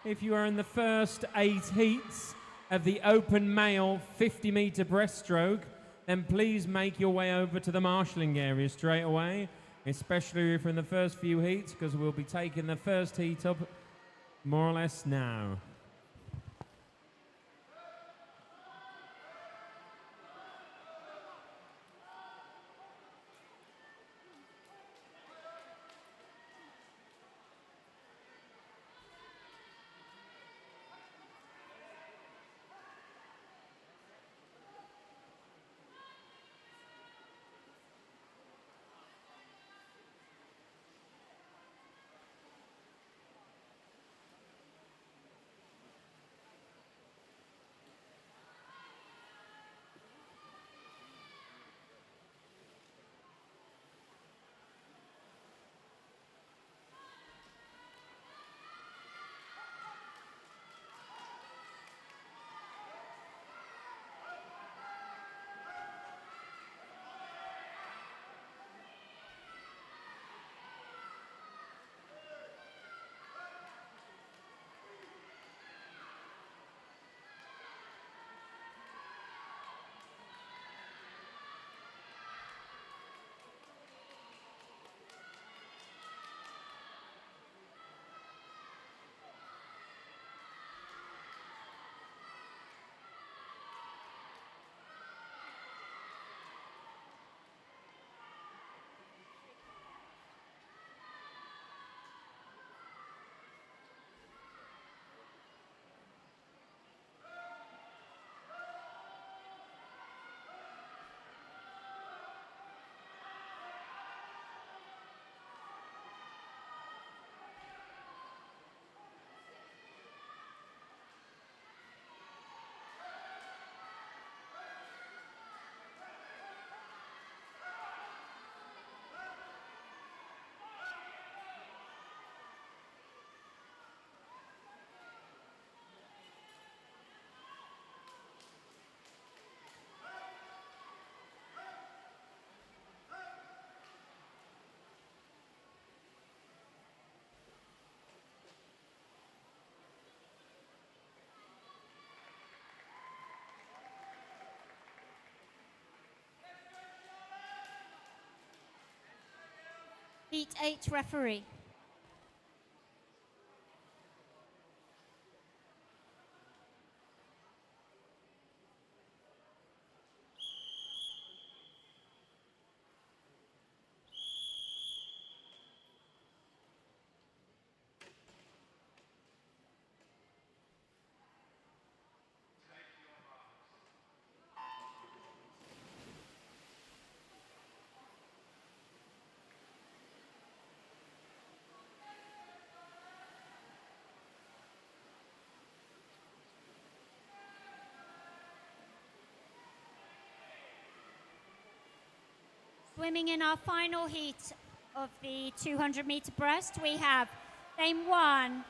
If you are in the first 8 heats of the open male 50-meter breaststroke, then please make your way over to the marshalling area straight away, especially if you're in the first few heats, because we'll be taking the first heat up more or less now. Heat 8 referee. Swimming in our final heat of the 200-meter breast, we have lane 1,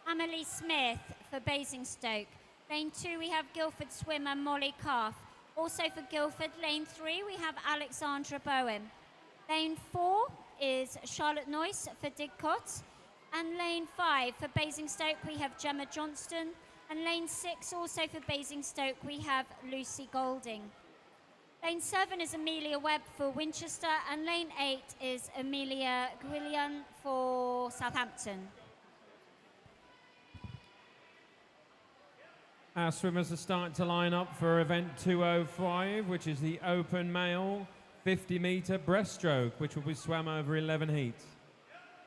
Amelie Smith for Basingstoke. Lane 2, we have Guildford swimmer Molly Calf. Also for Guildford, lane 3, we have Alexandra Bowen. Lane 4 is Charlotte Noyce for Didcot. And lane 5 for Basingstoke, we have Gemma Johnston. And lane 6, also for Basingstoke, we have Lucy Golding. Lane 7 is Amelia Webb for Winchester, and lane 8 is Amelia Gwillian for Southampton. Our swimmers are starting to line up for event 205, which is the open male 50-meter breaststroke, which will be swam over 11 heats.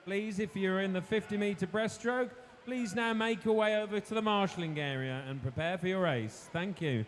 Please, if you're in the 50-meter breaststroke, please now make your way over to the marshalling area and prepare for your race. Thank you.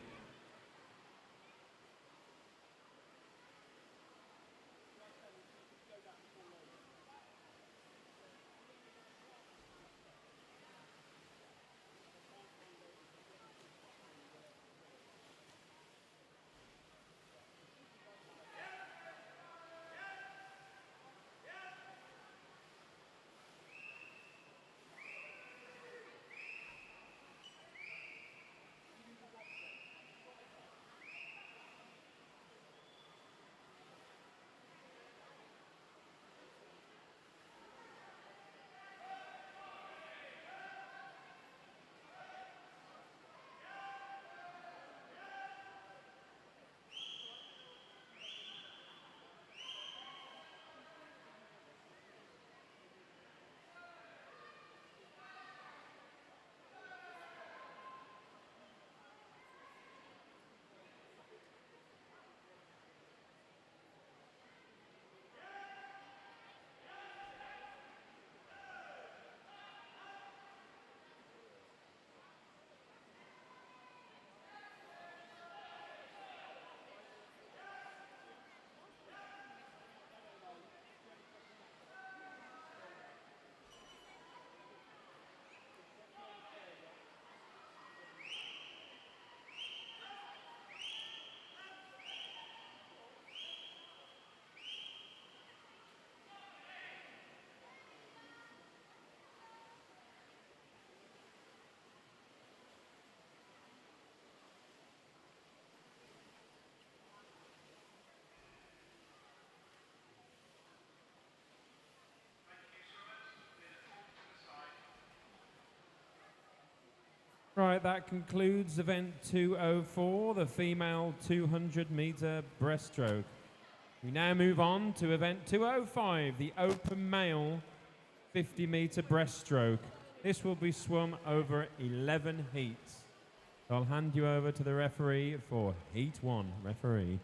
Right, that concludes event 204, the female 200-meter breaststroke. We now move on to event 205, the open male 50-meter breaststroke. This will be swum over 11 heats. I'll hand you over to the referee for heat 1. Referee.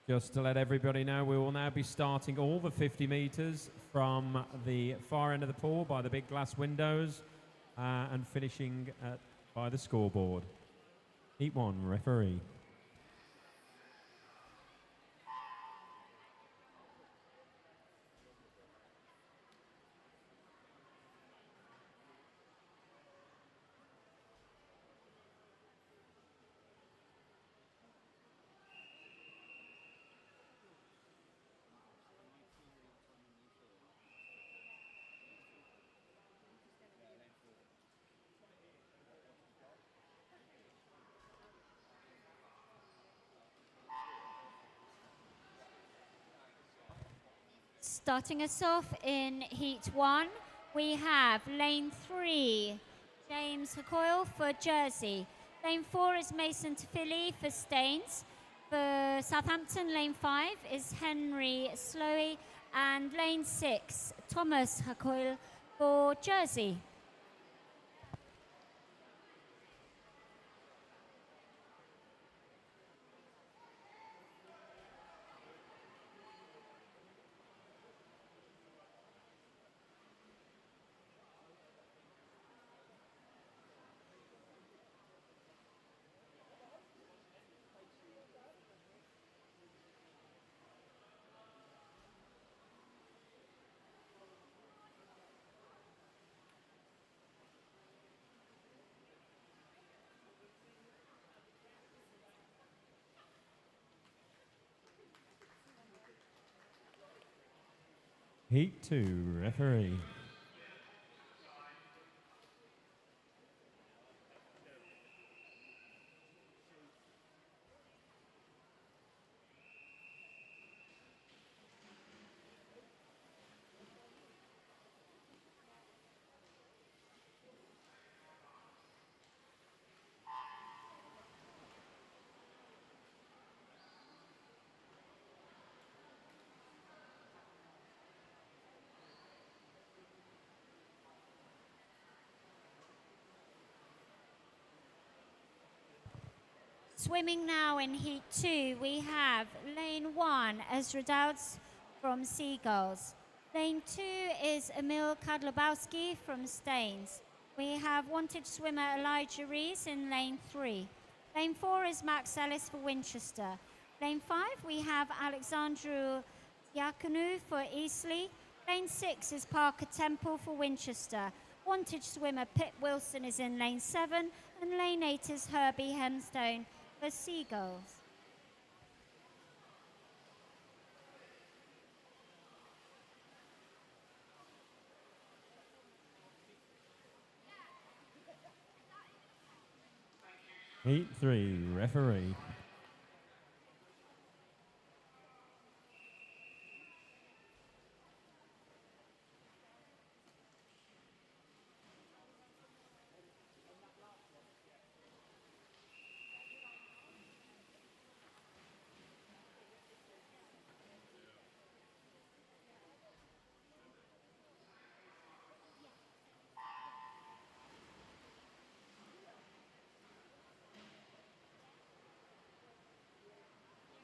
Just to let everybody know, we will now be starting all the 50 meters from the far end of the pool by the big glass windows and finishing by the scoreboard. Heat 1, referee. Starting us off in heat 1, we have lane 3, James Hacoil for Jersey. Lane 4 is Mason Tafili for Staines. For Southampton, lane 5 is Henry Slowey. And lane 6, Thomas Hacoil for Jersey. Heat 2, referee. Swimming now in Heat 2, we have lane 1, Ezra Dowds from Seagulls. Lane 2 is Emil Kadlubowski from Staines. We have wanted swimmer Elijah Rees in lane 3. Lane 4 is Max Ellis for Winchester. Lane 5, we have Alexandru Diaconu for Eastleigh. Lane 6 is Parker Temple for Winchester. Wanted swimmer Pip Wilson is in lane 7, and lane 8 is Herbie Hemstone for Seagulls. Heat 3, referee.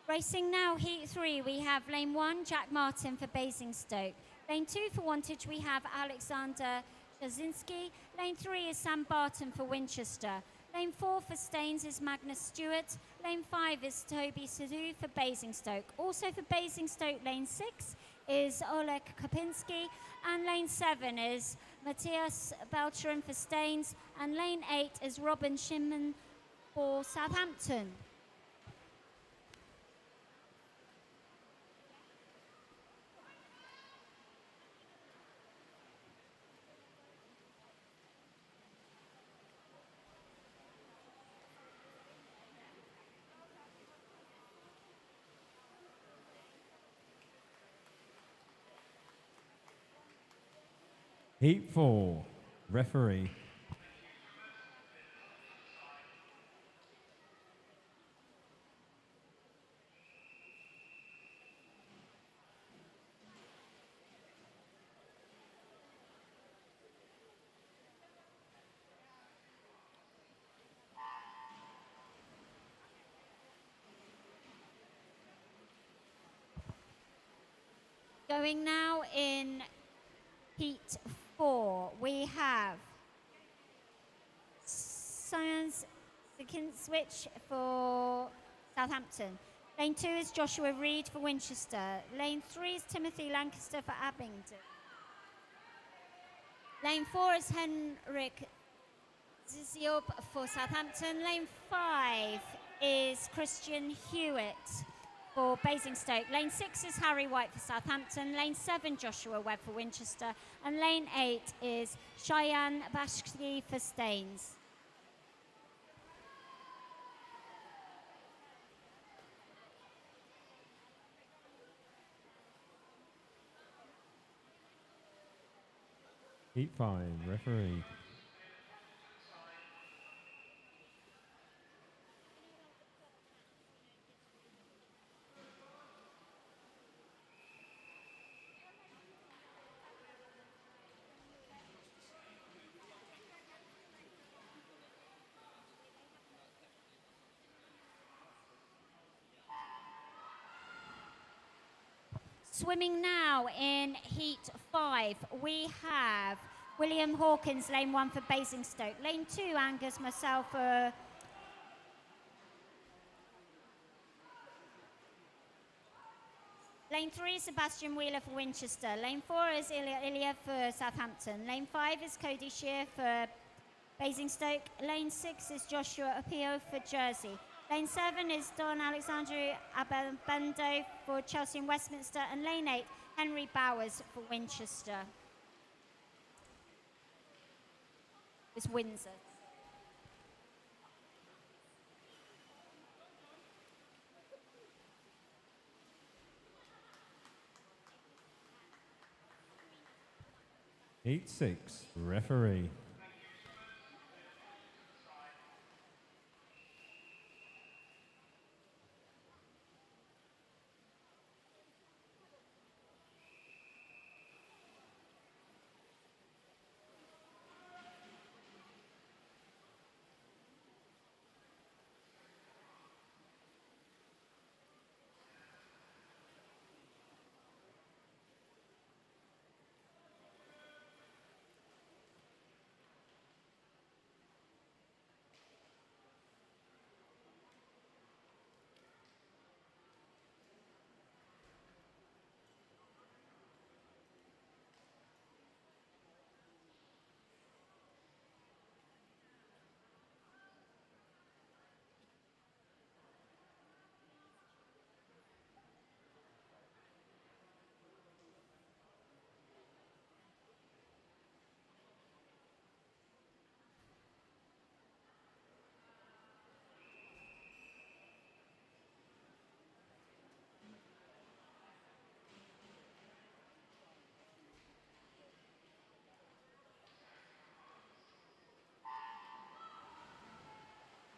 Racing now, Heat 3, we have lane 1, Jack Martin for Basingstoke. Lane 2 for Wantage, we have Alexander Jasinski. Lane 3 is Sam Barton for Winchester. Lane 4 for Staines is Magnus Stewart. Lane 5 is Toby Sidhu for Basingstoke. Also for Basingstoke, lane 6 is Oleg Kopinski. And lane 7 is Matthias Belcherin for Staines. And lane 8 is Robin Shimon for Southampton. Heat 4, referee. Going now in Heat 4, we have Science Switch for Southampton. Lane 2 is Joshua Reed for Winchester. Lane 3 is Timothy Lancaster for Abingdon. Lane 4 is Henrik Ziziop for Southampton. Lane 5 is Christian Hewitt for Basingstoke. Lane 6 is Harry White for Southampton. Lane 7, Joshua Webb for Winchester. And lane 8 is Cheyenne Bashki for Staines. Heat 5, referee. Swimming now in heat 5, we have William Hawkins, lane 1 for Basingstoke. Lane 2, Angus Marcel for Lane 3 is Sebastian Wheeler for Winchester. Lane 4 is Ilya for Southampton. Lane 5 is Cody Shear for Basingstoke. Lane 6 is Joshua Apio for Jersey. Lane 7 is Don Alexandru Abendo for Chelsea and Westminster. And lane 8, Henry Bowers for Winchester. It's Windsor. Heat 6, referee.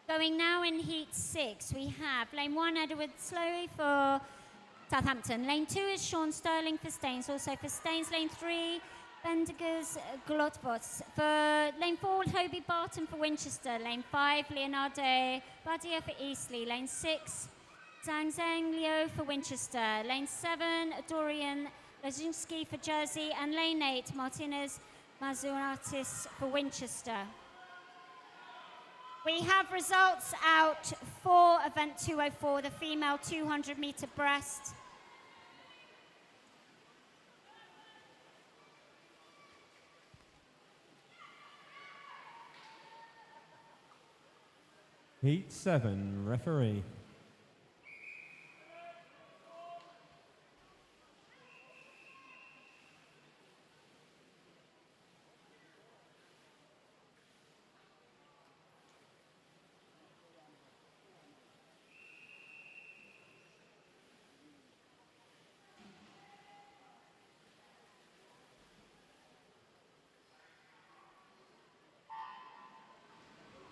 Going now in heat 6, we have lane 1, Edward Slowey for Southampton. Lane 2 is Sean Sterling for Staines, also for Staines. Lane 3, Bendigers Glotvos. For lane 4, Toby Barton for Winchester. Lane 5, Leonardo Badia for Eastleigh. Lane 6, Zhang Zhang Liu for Winchester. Lane 7, Dorian Lazinski for Jersey. And lane 8, Martinez Mazuratis for Winchester. We have results out for event 204, the female 200-meter breast. Heat 7, referee.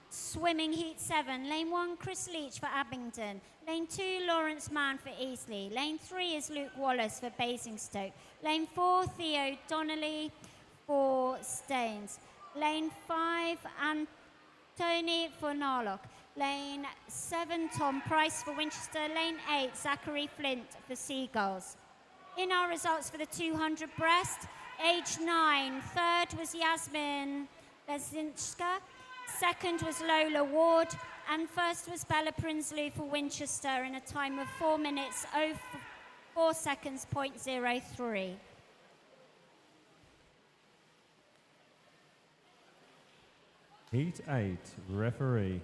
Swimming heat 7, lane 1, Chris Leach for Abingdon. Lane 2, Lawrence Mann for Eastleigh. Lane 3 is Luke Wallace for Basingstoke. Lane 4, Theo Donnelly for Staines. Lane 5, Anthony for Narlock. Lane 7, Tom Price for Winchester. Lane 8, Zachary Flint for Seagulls. In our results for the 200 breast, age 9, third was Yasmin Lezinska. Second was Lola Ward, and first was Bella Prinsloo for Winchester in a time of 4 minutes, 04 seconds, .03. Heat 8, referee.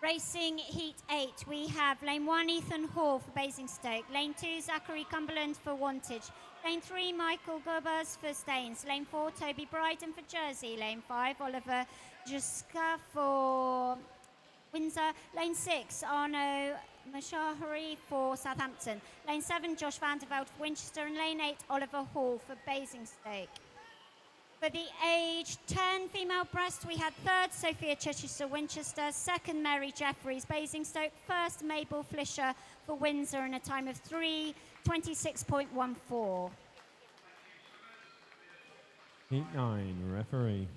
Racing heat 8, we have lane 1, Ethan Hall for Basingstoke. Lane 2, Zachary Cumberland for Wantage. Lane 3, Michael Gobers for Staines. Lane 4, Toby Bryden for Jersey. Lane 5, Oliver Juska for Windsor. Lane 6, Arno Mashahari for Southampton. Lane 7, Josh Vanderveld for Winchester. And lane 8, Oliver Hall for Basingstoke. For the age 10 female breast, we had third Sophia Chichester Winchester, second Mary Jeffries Basingstoke, first Mabel Flisher for Windsor in a time of 3:26.14. Heat 9, referee.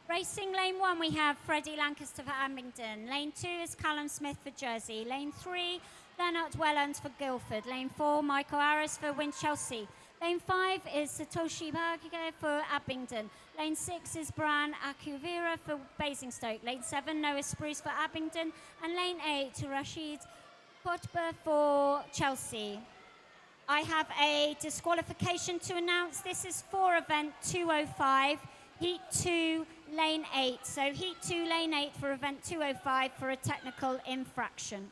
Racing lane 1, we have Freddie Lancaster for Abingdon. Lane 2 is Callum Smith for Jersey. Lane 3, Leonard Welland for Guildford. Lane 4, Michael Harris for Winchelsea. Lane 5 is Satoshi Bagige for Abingdon. Lane 6 is Bran Akuvira for Basingstoke. Lane 7, Noah Spruce for Abingdon. And lane 8, Rashid Kotba for Chelsea. I have a disqualification to announce. This is for event 205. Heat 2, lane 8. So heat 2, lane 8 for event 205 for a technical infraction.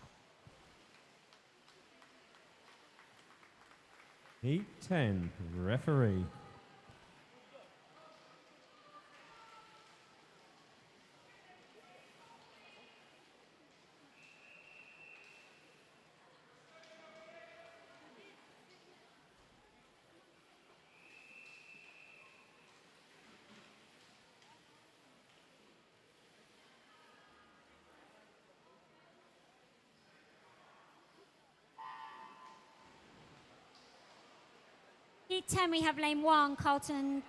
Heat 10, referee. Heat 10, we have lane 1, Carlton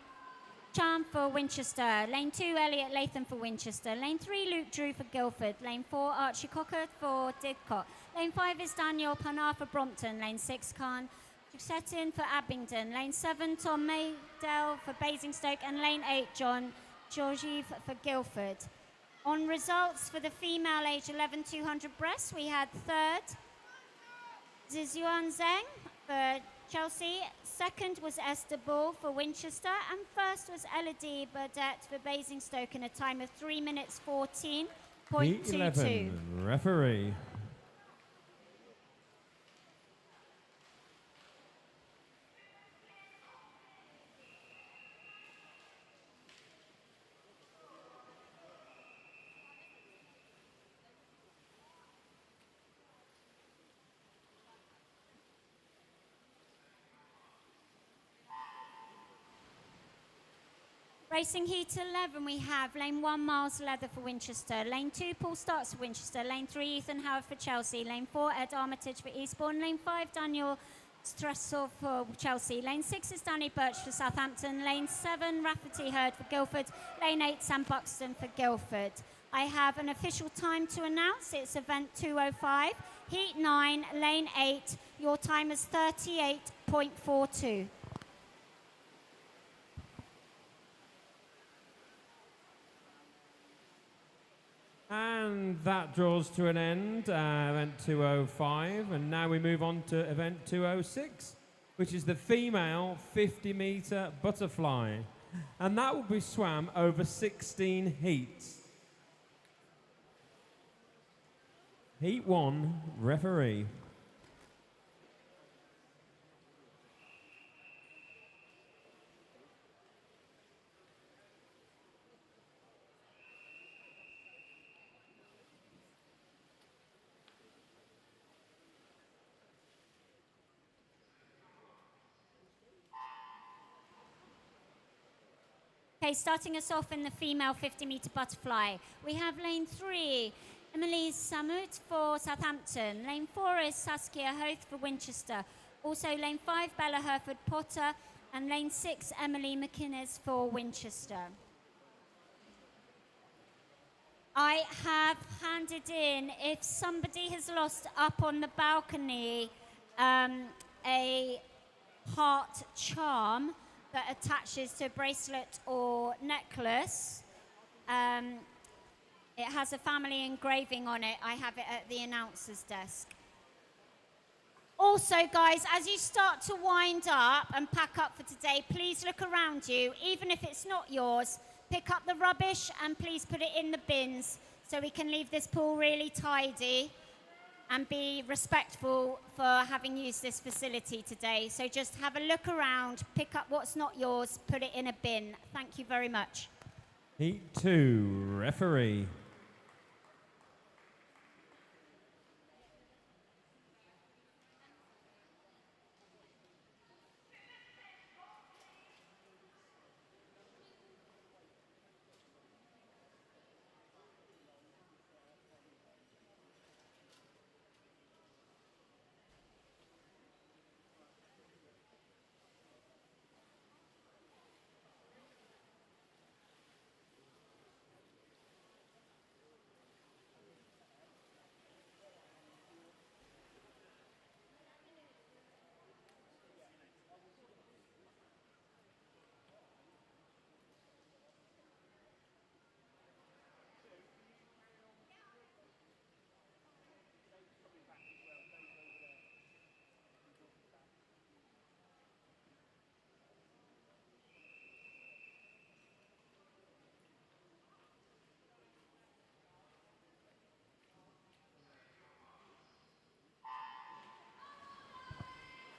Charm for Winchester. Lane 2, Elliot Latham for Winchester. Lane 3, Luke Drew for Guildford. Lane 4, Archie Cocker for Didcot. Lane 5 is Daniel Panar for Brompton. Lane 6, Khan Jusetin for Abingdon. Lane 7, Tom Maydell for Basingstoke. And lane 8, John Georgiev for Guildford. On results for the female age 11 200 breasts, we had third, Zizhuan Zheng for Chelsea. Second was Esther Bull for Winchester, and first was Elodie Burdett for Basingstoke in a time of 3 minutes 14.22. Heat 11, referee. Racing heat 11, we have lane 1, Miles Leather for Winchester. Lane 2, Paul Starks for Winchester. Lane 3, Ethan Howard for Chelsea. Lane 4, Ed Armitage for Eastbourne. Lane 5, Daniel Stressor for Chelsea. Lane 6 is Danny Birch for Southampton. Lane 7, Rafferty Hurd for Guildford. Lane 8, Sam Buxton for Guildford. I have an official time to announce. It's event 205. Heat 9, lane 8. Your time is 38.42. And that draws to an end, event 205. And now we move on to event 206, which is the female 50-meter butterfly. And that will be swam over 16 heats. Heat 1, referee. Okay, starting us off in the female 50-meter butterfly, we have lane 3, Emily Samut for Southampton. Lane 4 is Saskia Hoth for Winchester. Also lane 5, Bella Herford Potter. And lane 6, Emily McInnes for Winchester. I have handed in, if somebody has lost up on the balcony, a heart charm that attaches to a bracelet or necklace. It has a family engraving on it. I have it at the announcer's desk. Also, guys, as you start to wind up and pack up for today, please look around you. Even if it's not yours, pick up the rubbish and please put it in the bins so we can leave this pool really tidy and be respectful for having used this facility today. So just have a look around, pick up what's not yours, put it in a bin. Thank you very much. Heat 2, referee.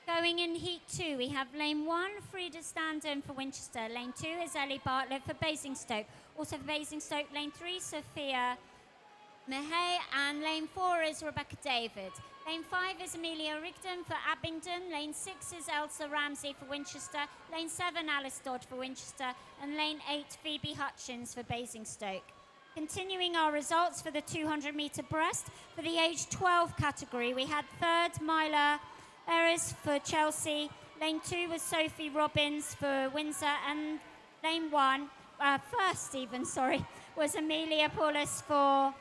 Going in Heat 2, we have Lane 1, Frida Standen for Winchester. Lane 2 is Ellie Bartlett for Basingstoke. Also for Basingstoke, Lane 3, Sophia Mihey, and Lane 4 is Rebecca David. Lane 5 is Amelia Rigdon for Abingdon. Lane 6 is Elsa Ramsey for Winchester. Lane 7, Alice Dodd for Winchester. And Lane 8, Phoebe Hutchins for Basingstoke. Continuing our results for the 200-metre breast, for the age 12 category, we had third Myla Eris for Chelsea. Lane 2 was Sophie Robbins for Windsor, and lane 1, first even, sorry, was Amelia Paulus for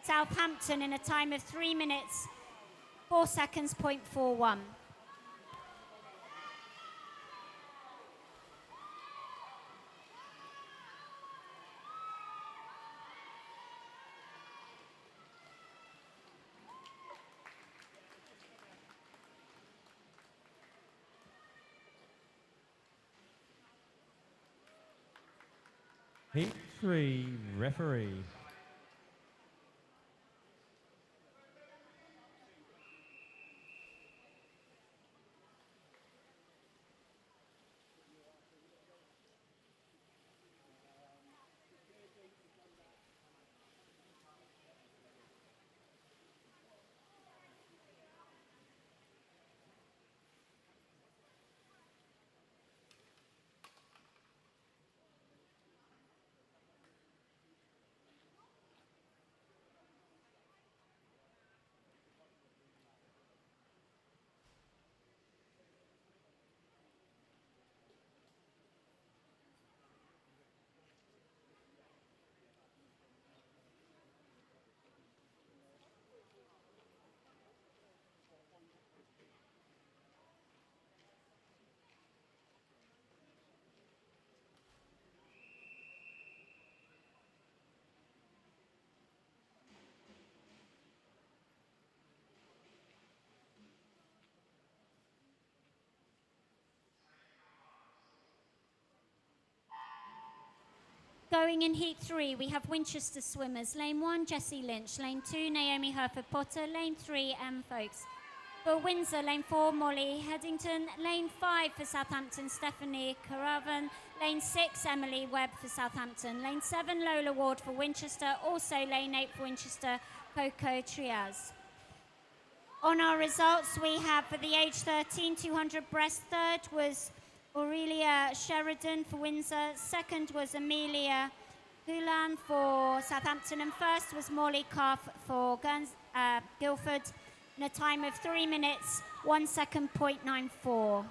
Southampton in a time of 3 minutes, 4 seconds, .41. Heat 3, referee. Going in Heat 3, we have Winchester swimmers. Lane 1, Jessie Lynch. Lane 2, Naomi Herford-Potter. Lane 3, M. Folks. For Windsor, Lane 4, Molly Headington. Lane 5 for Southampton, Stephanie Caravan. Lane 6, Emily Webb for Southampton. Lane 7, Lola Ward for Winchester. Also Lane 8 for Winchester, Coco Triaz. On our results, we have for the age 13, 200 breast. Third was Aurelia Sheridan for Windsor. Second was Amelia Hulan for Southampton. And first was Molly Calf for Guildford in a time of 3 minutes, 1 second, .94.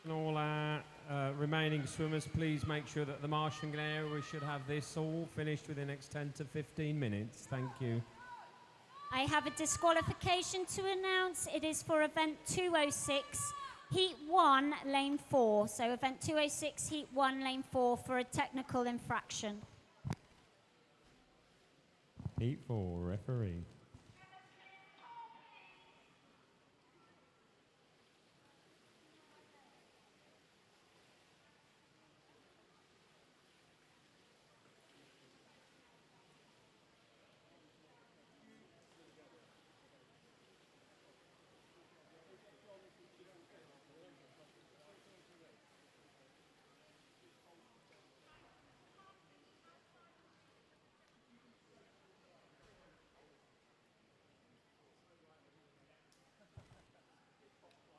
And all our remaining swimmers, please make sure that the marshalling area, we should have this all finished within the next 10 to 15 minutes. Thank you. I have a disqualification to announce. It is for event 206, Heat 1, Lane 4. So event 206, Heat 1, Lane 4 for a technical infraction. Heat 4, referee.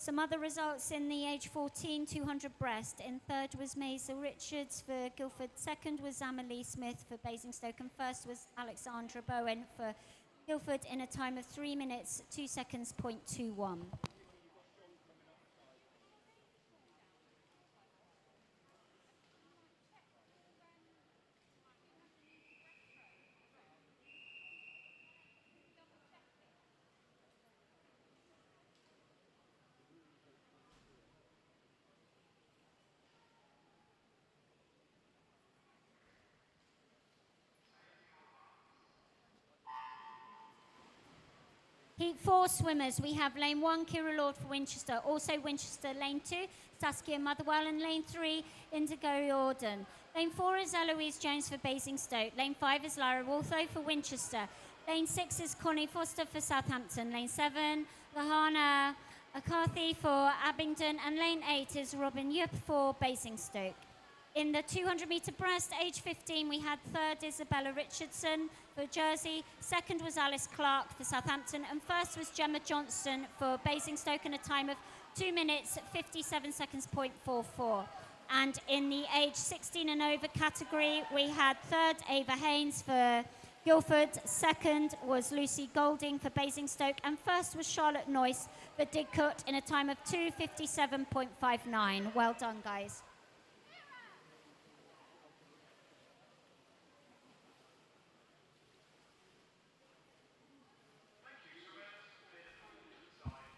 Some other results in the age 14 200 breast. In third was Maisel Richards for Guildford. Second was Amelie Smith for Basingstoke. And first was Alexandra Bowen for Guildford in a time of 3 minutes, 2 seconds, .21. Heat 4 swimmers, we have lane 1, Kira Lord for Winchester. Also Winchester, lane 2, Saskia Motherwell, and lane 3, Indigo Auden. Lane 4 is Eloise Jones for Basingstoke. Lane 5 is Lara Waltho for Winchester. Lane 6 is Connie Foster for Southampton. Lane 7, Lahana Akarthi for Abingdon. And lane 8 is Robin Yupp for Basingstoke. In the 200-metre breast, age 15, we had third Isabella Richardson for Jersey. Second was Alice Clark for Southampton. And first was Gemma Johnston for Basingstoke in a time of 2 minutes, 57 seconds, .44. And in the age 16 and over category, we had third Ava Haynes for Guildford. Second was Lucy Golding for Basingstoke. And first was Charlotte Noyce for Didcot in a time of 2:57.59. Well done, guys.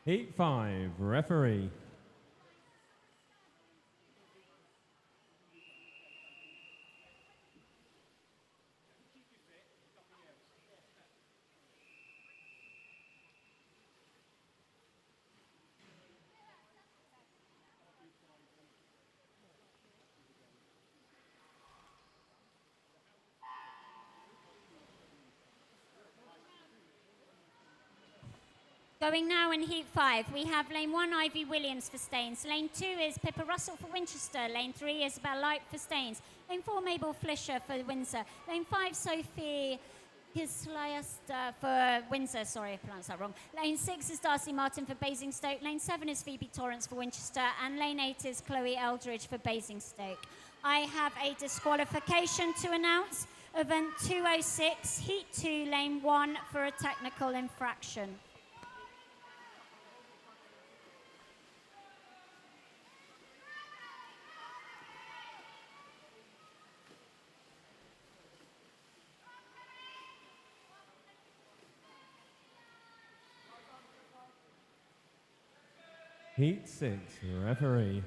Heat 5, referee. Going now in Heat 5, we have lane 1, Ivy Williams for Staines. Lane 2 is Pippa Russell for Winchester. Lane 3, Isabel Light for Staines. Lane 4, Mabel Flisher for Windsor. Lane 5, Sophie Kislayasta for Windsor. Sorry, I pronounced that wrong. Lane 6 is Darcy Martin for Basingstoke. Lane 7 is Phoebe Torrance for Winchester. And lane 8 is Chloe Eldridge for Basingstoke. I have a disqualification to announce. Event 206, Heat 2, lane 1 for a technical infraction. Heat 6, referee.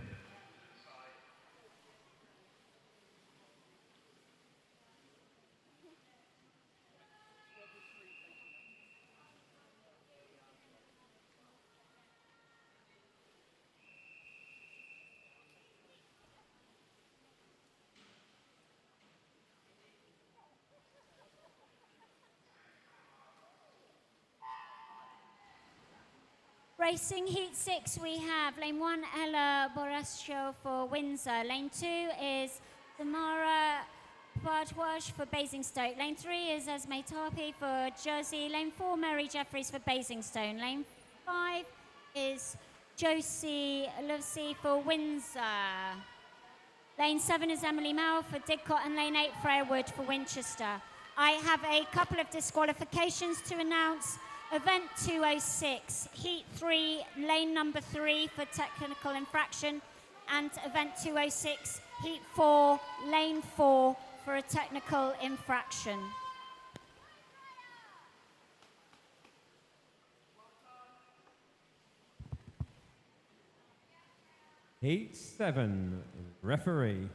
Racing Heat 6, we have lane 1, Ella Borrascio for Windsor. Lane 2 is Samara Bardwash for Basingstoke. Lane 3 is Esme Tarpey for Jersey. Lane 4, Mary Jeffries for Basingstoke. Lane 5 is Josie Lovesey for Windsor. Lane 7 is Emily Mao for Didcot, and lane 8, Freya Wood for Winchester. I have a couple of disqualifications to announce. Event 206, Heat 3, lane number 3 for technical infraction, and Event 206, Heat 4, lane 4 for a technical infraction. Heat 7, referee.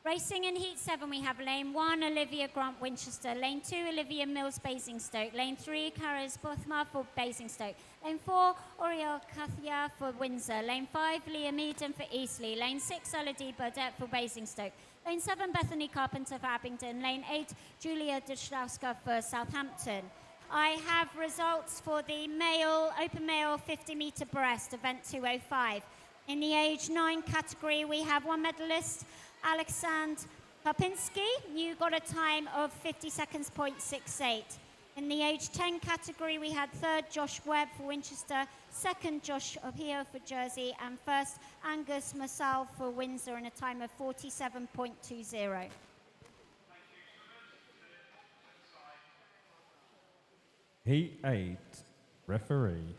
Racing in Heat 7, we have lane 1, Olivia Grant Winchester. Lane 2, Olivia Mills Basingstoke. Lane 3, Karis Bothma for Basingstoke. Lane 4, Oriel Kathia for Windsor. Lane 5, Leah Meaden for Eastleigh. Lane 6, Elodie Burdett for Basingstoke. Lane 7, Bethany Carpenter for Abingdon. Lane 8, Julia Duszlowska for Southampton. I have results for the open male 50-meter breast, event 205. In the age 9 category, we have one medalist, Alexander Popinski. You got a time of 50 seconds, 0.68. In the age 10 category, we had third Josh Webb for Winchester, second Josh Opio for Jersey, and first Angus Massal for Windsor in a time of 47.20. Heat 8, referee.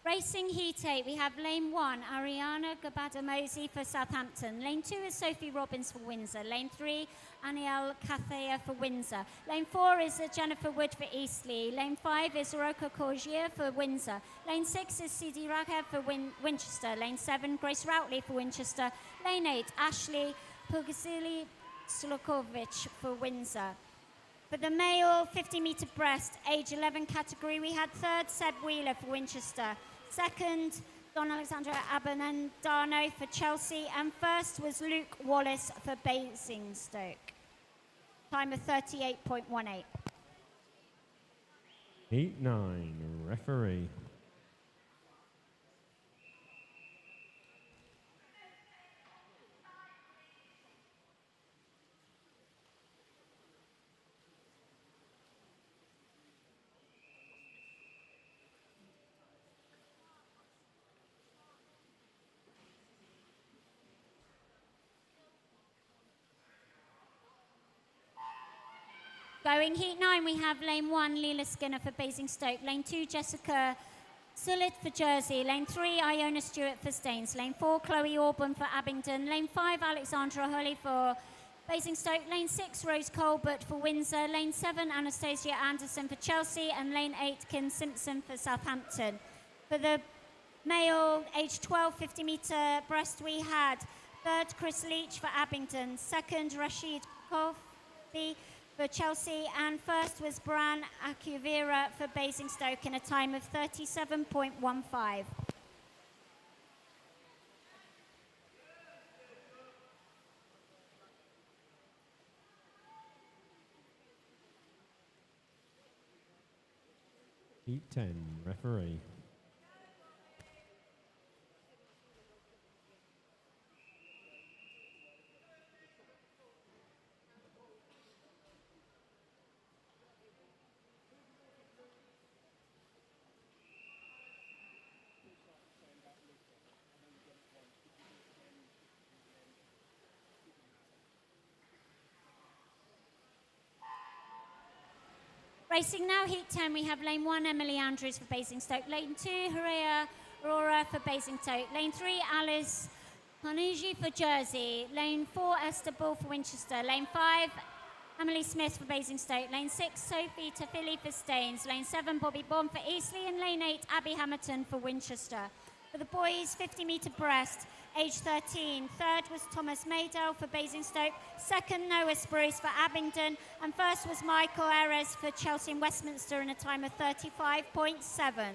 Racing Heat 8, we have lane 1, Ariana Gabadamosi for Southampton. Lane 2 is Sophie Robbins for Windsor. Lane 3, Aniel Cathea for Windsor. Lane 4 is Jennifer Wood for Eastleigh. Lane 5 is Rocco Corgier for Windsor. Lane 6 is Sidi Rakev for Winchester. Lane 7, Grace Routley for Winchester. Lane 8, Ashley Pugasili Slukovic for Windsor. For the male 50-meter breast, age 11 category, we had third Seb Wheeler for Winchester, second Don Alexandra Abanandano for Chelsea, and first was Luke Wallace for Basingstoke. Time of 38.18. Heat 9, referee. Going Heat 9, we have lane 1, Leela Skinner for Basingstoke. Lane 2, Jessica Sulit for Jersey. Lane 3, Iona Stewart for Staines. Lane 4, Chloe Auburn for Abingdon. Lane 5, Alexandra Holly for Basingstoke. Lane 6, Rose Colbert for Windsor. Lane 7, Anastasia Anderson for Chelsea. And lane 8, Kim Simpson for Southampton. For the male age 12 50-meter breast, we had third, Chris Leach for Abingdon. Second, Rashid Kofi for Chelsea, and first was Bran Akuvira for Basingstoke in a time of 37.15. Heat 10, referee. Racing now, Heat 10, we have lane 1, Emily Andrews for Basingstoke. Lane 2, Horea Aurora for Basingstoke. Lane 3, Alice Haniji for Jersey. Lane 4, Esther Bull for Winchester. Lane 5, Emily Smith for Basingstoke. Lane 6, Sophie Tafili for Staines. Lane 7, Bobby Bond for Eastleigh. And lane 8, Abby Hamilton for Winchester. For the boys 50-meter breast, age 13, third was Thomas Maydell for Basingstoke, second Noah Spruce for Abingdon, and first was Michael Ayres for Chelsea and Westminster in a time of 35.7.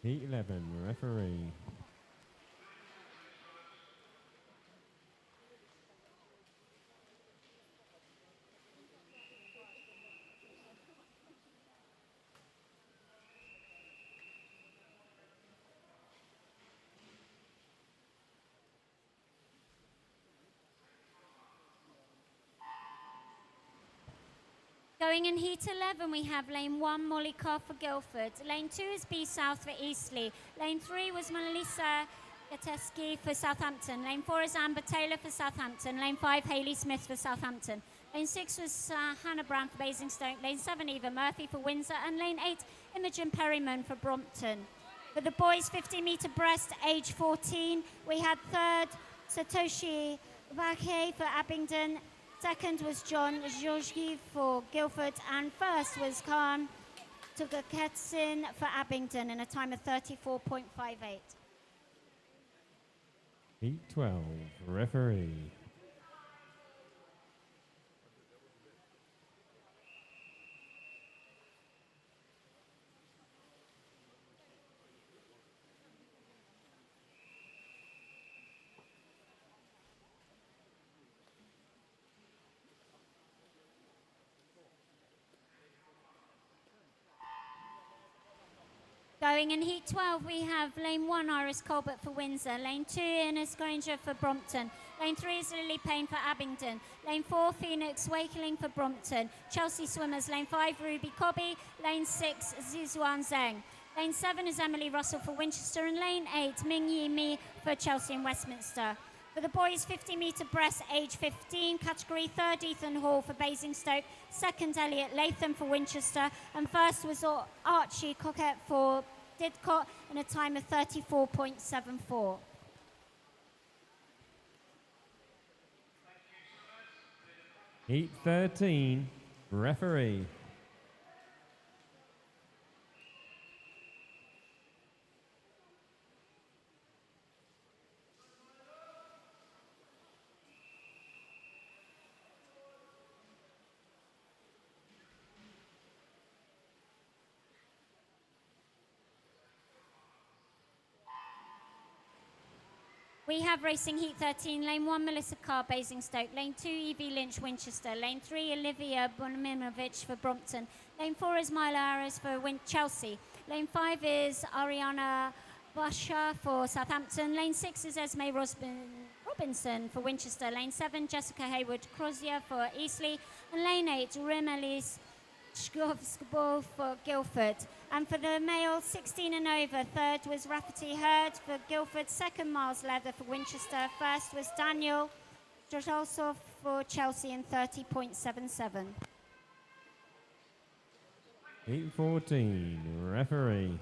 Heat 11, referee. Going in Heat 11, we have lane 1, Molly Carr for Guildford. Lane 2 is B South for Eastleigh. Lane 3 was Melissa Gateski for Southampton. Lane 4 is Amber Taylor for Southampton. Lane 5, Hayley Smith for Southampton. Lane 6 was Hannah Brown for Basingstoke. Lane 7, Eva Murphy for Windsor. And lane 8, Imogen Perryman for Brompton. For the boys 50-meter breast, age 14, we had third, Satoshi Vahe for Abingdon. Second was John Georgi for Guildford, and first was Khan Tugaketsin for Abingdon in a time of 34.58. Heat 12, referee. Going in Heat 12, we have Lane 1, Iris Colbert for Windsor. Lane 2, Ines Granger for Brompton. Lane 3 is Lily Payne for Abingdon. Lane 4, Phoenix Wakeling for Brompton. Chelsea Swimmers. Lane 5, Ruby Cobby. Lane 6, Zizuan Zheng. Lane 7 is Emily Russell for Winchester. And Lane 8, Ming Yi Mi for Chelsea and Westminster. For the boys, 50-metre breast, age 15, category 3rd, Ethan Hall for Basingstoke, 2nd, Elliot Latham for Winchester, and first was Archie Coquette for Didcot in a time of 34.74. Heat 13, referee. We have racing Heat 13, Lane 1, Melissa Carr, Basingstoke. Lane 2, Evie Lynch, Winchester. Lane 3, Olivia Bonaminovich for Brompton. Lane 4 is Myla Harris for Chelsea. Lane 5 is Ariana Basha for Southampton. Lane 6 is Esme Robinson for Winchester. Lane 7, Jessica Hayward Crozier for Eastleigh. And Lane 8, Rim-Elise Shkovskabo for Guildford. And for the male 16 and over, 3rd was Rafferty Hurd for Guildford, 2nd Miles Leather for Winchester, 1st was Daniel Strzelsov for Chelsea in 30.77. Heat 14, referee.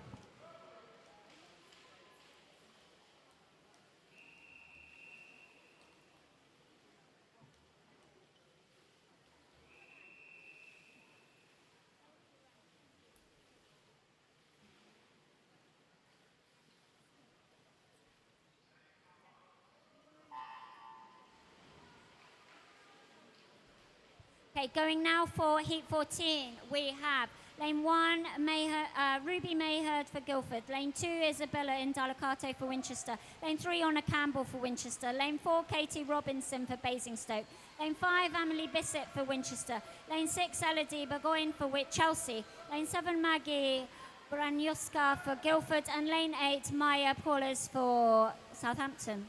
Okay, going now for Heat 14, we have Lane 1, Ruby Mayherd for Guildford. Lane 2, Isabella Indalacate for Winchester. Lane 3, Honor Campbell for Winchester. Lane 4, Katie Robinson for Basingstoke. Lane 5, Emily Bissett for Winchester. Lane 6, Elodie Burgoyne for Chelsea. Lane 7, Maggie Branyoska for Guildford. And Lane 8, Maya Paulus for Southampton.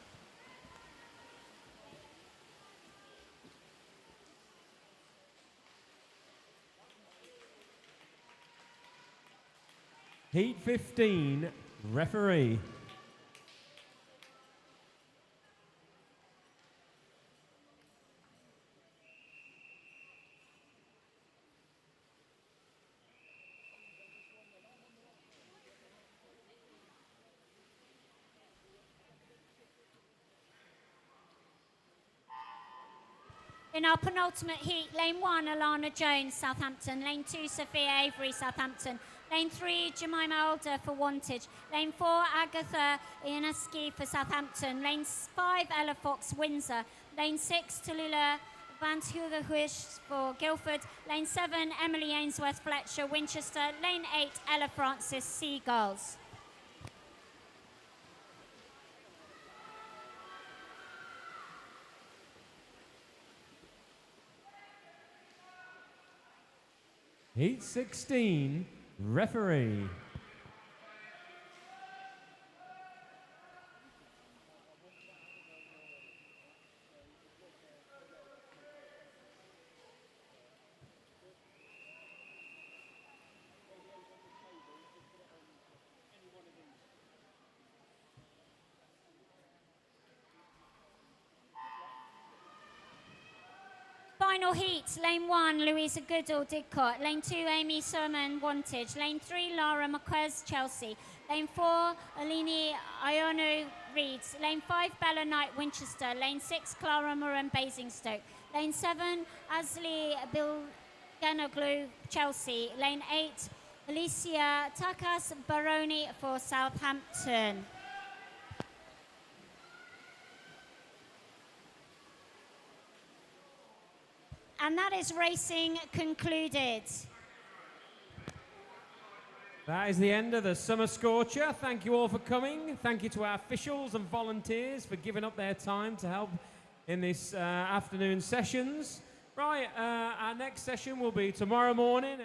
Heat 15, referee. In our penultimate heat, Lane 1, Alana Jones, Southampton. Lane 2, Sophia Avery, Southampton. Lane 3, Jemima Alder for Wantage. Lane 4, Agatha Ionescu for Southampton. Lane 5, Ella Fox, Windsor. Lane 6, Tallulah Van Huish for Guildford. Lane 7, Emily Ainsworth Fletcher, Winchester. Lane 8, Ella Francis, Seagulls. Heat 16, referee. Final heat, Lane 1, Louisa Goodall, Didcot. Lane 2, Amy Sermon, Wantage. Lane 3, Lara Marquez, Chelsea. Lane 4, Alini Iono, Reeds. Lane 5, Bella Knight, Winchester. Lane 6, Clara Moran, Basingstoke. Lane 7, Asli Bilganoglu, Chelsea. Lane 8, Alicia Takas Baroni for Southampton. And that is racing concluded. That is the end of the Summer Scorcher. Thank you all for coming. Thank you to our officials and volunteers for giving up their time to help in this afternoon sessions. Right, our next session will be tomorrow morning.